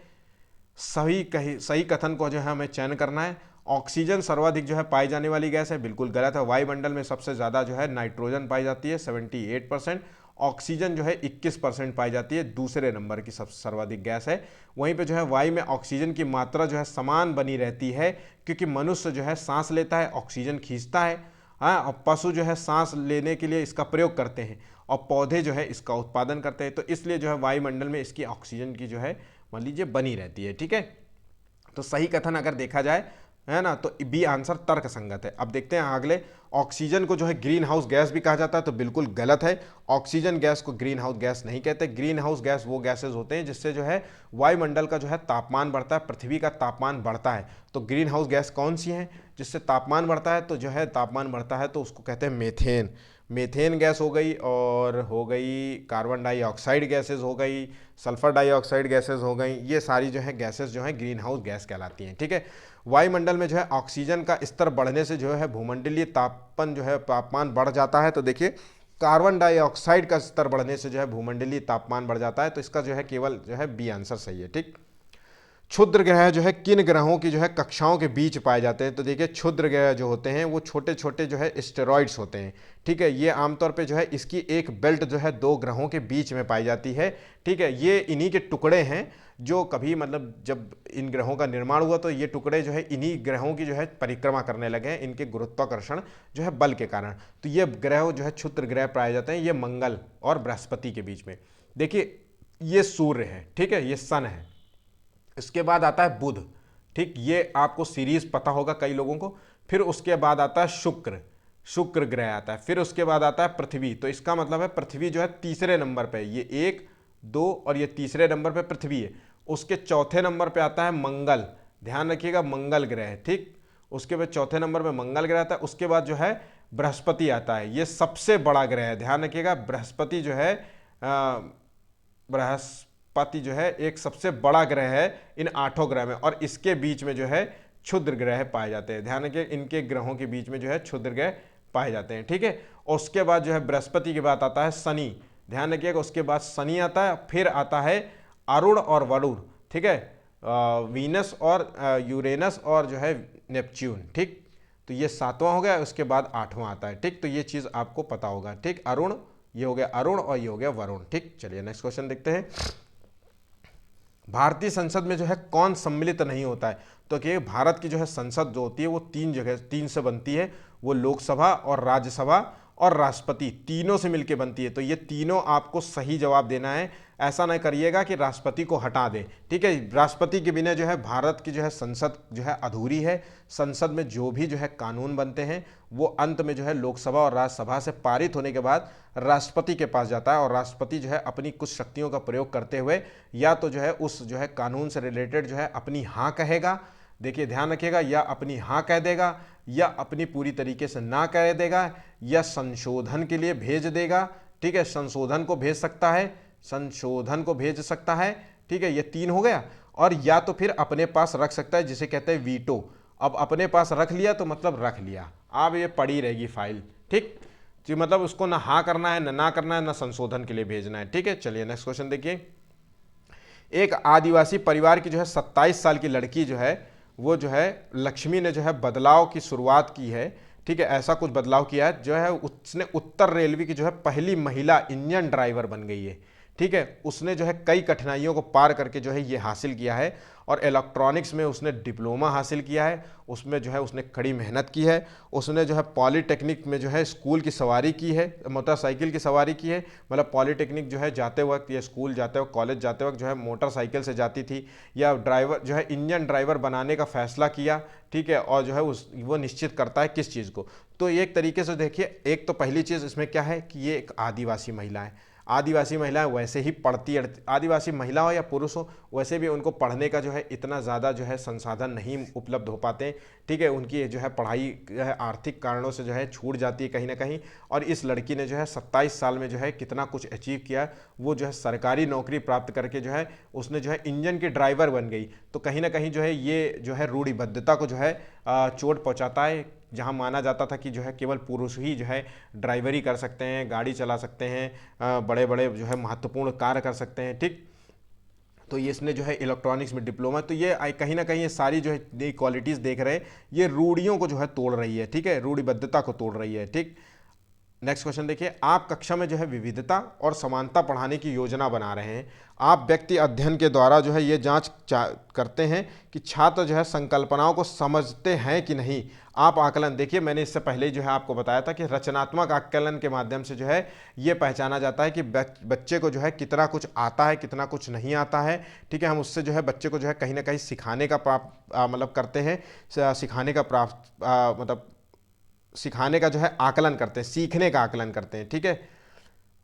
सही कथन को जो है हमें चयन करना है। ऑक्सीजन सर्वाधिक जो है पाई जाने वाली गैस है, बिल्कुल गलत है। वायुमंडल में सबसे ज़्यादा जो है नाइट्रोजन पाई जाती है 78%, ऑक्सीजन जो है 21% पाई जाती है, दूसरे नंबर की सबसे सर्वाधिक गैस है। वहीं पे जो है वायु में ऑक्सीजन की मात्रा जो है समान बनी रहती है, क्योंकि मनुष्य जो है सांस लेता है, ऑक्सीजन खींचता है, हाँ, और पशु जो है सांस लेने के लिए इसका प्रयोग करते हैं और पौधे जो है इसका उत्पादन करते हैं, तो इसलिए जो है वायुमंडल में इसकी ऑक्सीजन की जो है मान लीजिए बनी रहती है, ठीक है। तो सही कथन अगर देखा जाए है ना, तो बी आंसर तर्क संगत है। अब देखते हैं अगले, ऑक्सीजन को जो है ग्रीन हाउस गैस भी कहा जाता है, तो बिल्कुल गलत है। ऑक्सीजन गैस को ग्रीन हाउस गैस नहीं कहते। ग्रीन हाउस गैस वो गैसेज होते हैं जिससे जो है वायुमंडल का जो है तापमान बढ़ता है, पृथ्वी का तापमान बढ़ता है। तो ग्रीन हाउस गैस कौन सी है जिससे तापमान बढ़ता है, तो जो है तापमान बढ़ता है तो उसको कहते हैं मीथेन। मीथेन गैस हो गई, और हो गई कार्बन डाइऑक्साइड गैसेज हो गई, सल्फर डाइऑक्साइड गैसेज हो गई, ये सारी जो है गैसेज जो है ग्रीन हाउस गैस कहलाती हैं। ठीक है, वायुमंडल में जो है ऑक्सीजन का स्तर बढ़ने से जो है भूमंडलीय तापमान जो है तापमान बढ़ जाता है। तो देखिए, कार्बन डाइऑक्साइड का स्तर बढ़ने से जो है भूमंडलीय तापमान बढ़ जाता है, तो इसका जो है केवल जो है बी आंसर सही है। ठीक, क्षुद्र ग्रह जो है किन ग्रहों की जो है कक्षाओं के बीच पाए जाते हैं, तो देखिए क्षुद्र ग्रह जो होते हैं वो छोटे छोटे जो है एस्टेरॉइड्स होते हैं। ठीक है, ये आमतौर पे जो है इसकी एक बेल्ट जो है दो ग्रहों के बीच में पाई जाती है। ठीक है, ये इन्हीं के टुकड़े हैं जो कभी मतलब जब इन ग्रहों का निर्माण हुआ तो ये टुकड़े जो है इन्हीं ग्रहों की जो है परिक्रमा करने लगे हैं, इनके गुरुत्वाकर्षण जो है बल के कारण। तो ये ग्रह जो है क्षुद्र ग्रह पाए जाते हैं, ये मंगल और बृहस्पति के बीच में। देखिए, ये सूर्य है, ठीक है, ये सन है, इसके बाद आता है बुध। ठीक, ये आपको सीरीज पता होगा कई लोगों को। फिर उसके बाद आता है शुक्र, शुक्र ग्रह आता है। फिर उसके बाद आता है पृथ्वी, तो इसका मतलब है पृथ्वी जो है तीसरे नंबर पे, ये 1 2 और ये तीसरे नंबर पे पृथ्वी है। उसके चौथे नंबर पे आता है मंगल, ध्यान रखिएगा मंगल ग्रह है। ठीक, उसके बाद चौथे नंबर पे मंगल ग्रह आता है। उसके बाद जो है बृहस्पति आता है, ये सबसे बड़ा ग्रह है, ध्यान रखिएगा। बृहस्पति जो है बृहस्पति जो है एक सबसे बड़ा ग्रह है इन 8 ग्रह में, और इसके बीच में जो है क्षुद्र ग्रह पाए जाते हैं। ध्यान रखिए, इनके ग्रहों के बीच में जो है क्षुद्र ग्रह पाए जाते हैं। ठीक है, और उसके बाद जो है बृहस्पति के बाद आता है शनि, ध्यान रखिएगा। उसके बाद शनि आता है, फिर आता है अरुण और वरुण। ठीक है, वीनस और यूरेनस और जो है नेपच्यून। ठीक, तो ये 7वां हो गया, उसके बाद 8वां आता है। ठीक, तो ये चीज़ आपको पता होगा। ठीक, अरुण, ये हो गया अरुण और ये हो गया वरुण। ठीक, चलिए नेक्स्ट क्वेश्चन देखते हैं। भारतीय संसद में जो है कौन सम्मिलित नहीं होता है, तो कि भारत की जो है संसद जो होती है वो 3 से बनती है। वो लोकसभा और राज्यसभा और राष्ट्रपति तीनों से मिलकर बनती है। तो ये तीनों आपको सही जवाब देना है, ऐसा ना करिएगा कि राष्ट्रपति को हटा दें। ठीक है, राष्ट्रपति के बिना जो है भारत की जो है संसद जो है अधूरी है। संसद में जो भी जो है कानून बनते हैं वो अंत में जो है लोकसभा और राज्यसभा से पारित होने के बाद राष्ट्रपति के पास जाता है, और राष्ट्रपति जो है अपनी कुछ शक्तियों का प्रयोग करते हुए या तो जो है उस जो है कानून से रिलेटेड जो है अपनी हाँ कहेगा, देखिए ध्यान रखिएगा, या अपनी हाँ कह देगा, या अपनी पूरी तरीके से ना कह देगा, या संशोधन के लिए भेज देगा। ठीक है, संशोधन को भेज सकता है, संशोधन को भेज सकता है। ठीक है, ये 3 हो गया। और या तो फिर अपने पास रख सकता है, जिसे कहते हैं वीटो। अब अपने पास रख लिया तो मतलब रख लिया, अब ये पड़ी रहेगी फाइल। ठीक जी, मतलब उसको ना हाँ करना है, ना करना है, ना संशोधन के लिए भेजना है। ठीक है, चलिए नेक्स्ट क्वेश्चन देखिए। एक आदिवासी परिवार की जो है 27 साल की लड़की जो है वो जो है लक्ष्मी ने जो है बदलाव की शुरुआत की है। ठीक है, ऐसा कुछ बदलाव किया है जो है उसने उत्तर रेलवे की जो है पहली महिला इंजन ड्राइवर बन गई है। ठीक है, उसने जो है कई कठिनाइयों को पार करके जो है ये हासिल किया है, और इलेक्ट्रॉनिक्स में उसने डिप्लोमा हासिल किया है। उसमें जो है उसने कड़ी मेहनत की है। उसने जो है पॉलीटेक्निक में जो है स्कूल की सवारी की है, मोटरसाइकिल की सवारी की है। मतलब पॉलीटेक्निक जो है जाते वक्त या स्कूल जाते वक्त, कॉलेज जाते वक्त जो है मोटरसाइकिल से जाती थी, या ड्राइवर जो है इंजन ड्राइवर बनाने का फैसला किया। ठीक है, और जो है वो निश्चित करता है किस चीज़ को। तो एक तरीके से देखिए, एक तो पहली चीज़ इसमें क्या है कि ये एक आदिवासी महिला है। आदिवासी महिलाएं वैसे ही पढ़ती, आदिवासी महिला हो या पुरुष हो, वैसे भी उनको पढ़ने का जो है इतना ज़्यादा जो है संसाधन नहीं उपलब्ध हो पाते। ठीक है, उनकी जो है पढ़ाई जो है आर्थिक कारणों से जो है छूट जाती है कहीं ना कहीं। और इस लड़की ने जो है 27 साल में जो है कितना कुछ अचीव किया। वो जो है सरकारी नौकरी प्राप्त करके जो है उसने जो है इंजन की ड्राइवर बन गई। तो कहीं ना कहीं जो है ये जो है रूढ़िबद्धता को जो है चोट पहुँचाता है, जहाँ माना जाता था कि जो है केवल पुरुष ही जो है ड्राइवरी कर सकते हैं, गाड़ी चला सकते हैं, बड़े बड़े जो है महत्वपूर्ण कार्य कर सकते हैं। ठीक, तो ये इसने जो है इलेक्ट्रॉनिक्स में डिप्लोमा, तो ये कहीं ना कहीं ये सारी जो है क्वालिटीज़ देख रहे हैं, ये रूढ़ियों को जो है तोड़ रही है। ठीक है, रूढ़िबद्धता को तोड़ रही है। ठीक, नेक्स्ट क्वेश्चन देखिए, आप कक्षा में जो है विविधता और समानता पढ़ाने की योजना बना रहे हैं। आप व्यक्ति अध्ययन के द्वारा जो है ये जांच करते हैं कि छात्र जो है संकल्पनाओं को समझते हैं कि नहीं। आप आकलन देखिए, मैंने इससे पहले जो है आपको बताया था कि रचनात्मक आकलन के माध्यम से जो है ये पहचाना जाता है कि बच्चे को जो है कितना कुछ आता है, कितना कुछ नहीं आता है। ठीक है, हम उससे जो है बच्चे को जो है कहीं ना कहीं सिखाने का मतलब करते हैं, सिखाने का मतलब सिखाने का जो है आकलन करते हैं, सीखने का आकलन करते हैं। ठीक है,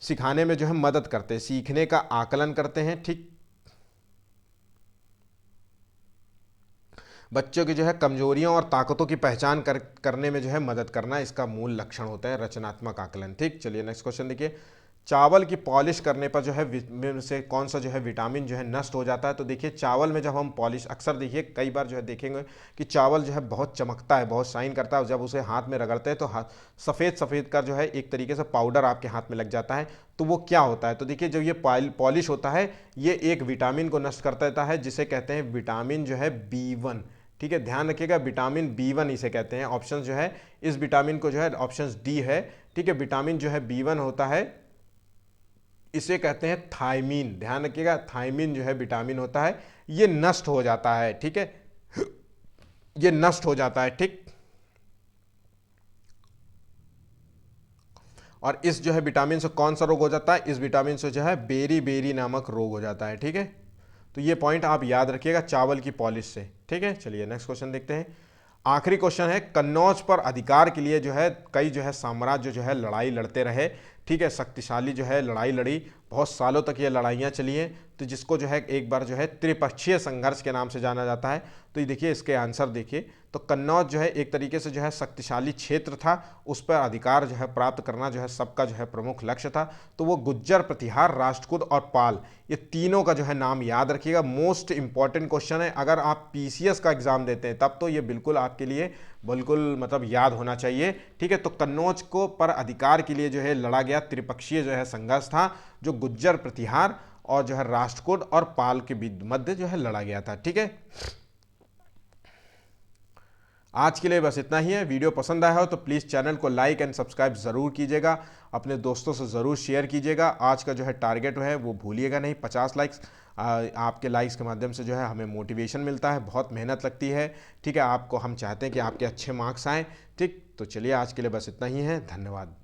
सिखाने में जो है मदद करते हैं, सीखने का आकलन करते हैं। ठीक, बच्चों की जो है कमजोरियों और ताकतों की पहचान करने में जो है मदद करना इसका मूल लक्षण होता है रचनात्मक आकलन। ठीक, चलिए नेक्स्ट क्वेश्चन देखिए, चावल की पॉलिश करने पर जो है में से कौन सा जो है विटामिन जो है नष्ट हो जाता है। तो देखिए, चावल में जब हम पॉलिश, अक्सर देखिए कई बार जो है देखेंगे कि चावल जो है बहुत चमकता है, बहुत शाइन करता है, जब उसे हाथ में रगड़ते हैं तो सफ़ेद सफ़ेद का जो है एक तरीके से पाउडर आपके हाथ में लग जाता है। तो वो क्या होता है, तो देखिए जब ये पॉलिश होता है ये एक विटामिन को नष्ट कर देता है जिसे कहते हैं विटामिन जो है B1। ठीक है, ध्यान रखिएगा, विटामिन B1 इसे कहते हैं। ऑप्शन जो है इस विटामिन को जो है ऑप्शन डी है। ठीक है, विटामिन जो है B1 होता है, इसे कहते हैं थायमीन। ध्यान रखिएगा, थायमीन जो है विटामिन होता है, ये नष्ट हो जाता है। ठीक है, ये नष्ट हो जाता है। ठीक, और इस जो है विटामिन से कौन सा रोग हो जाता है, इस विटामिन से जो है बेरी नामक रोग हो जाता है। ठीक है, तो ये पॉइंट आप याद रखिएगा चावल की पॉलिश से। ठीक है, चलिए नेक्स्ट क्वेश्चन देखते हैं। आखिरी क्वेश्चन है, कन्नौज पर अधिकार के लिए जो है कई जो है साम्राज्य जो है लड़ाई लड़ते रहे। ठीक है, शक्तिशाली जो है लड़ाई लड़ी, बहुत सालों तक ये लड़ाइयाँ चली हैं, तो जिसको जो है एक बार जो है त्रिपक्षीय संघर्ष के नाम से जाना जाता है। तो ये देखिए इसके आंसर देखिए, तो कन्नौज जो है एक तरीके से जो है शक्तिशाली क्षेत्र था, उस पर अधिकार जो है प्राप्त करना जो है सबका जो है प्रमुख लक्ष्य था। तो वो गुज्जर, प्रतिहार, राष्ट्रकूट और पाल, ये तीनों का जो है नाम याद रखिएगा। मोस्ट इंपॉर्टेंट क्वेश्चन है, अगर आप पीसीएस का एग्जाम देते हैं तब तो ये बिल्कुल आपके लिए बिल्कुल मतलब याद होना चाहिए। ठीक है, तो कन्नौज को पर अधिकार के लिए जो है लड़ा गया त्रिपक्षीय जो है संघर्ष था, जो गुज्जर, प्रतिहार और जो है राष्ट्रकूट और पाल के मध्य जो है लड़ा गया था। ठीक है, आज के लिए बस इतना ही है। वीडियो पसंद आया हो तो प्लीज़ चैनल को लाइक एंड सब्सक्राइब ज़रूर कीजिएगा, अपने दोस्तों से ज़रूर शेयर कीजिएगा। आज का जो है टारगेट है वो भूलिएगा नहीं, 50 लाइक्स। आपके लाइक्स के माध्यम से जो है हमें मोटिवेशन मिलता है, बहुत मेहनत लगती है। ठीक है, आपको हम चाहते हैं कि आपके अच्छे मार्क्स आएँ। ठीक, तो चलिए आज के लिए बस इतना ही है, धन्यवाद।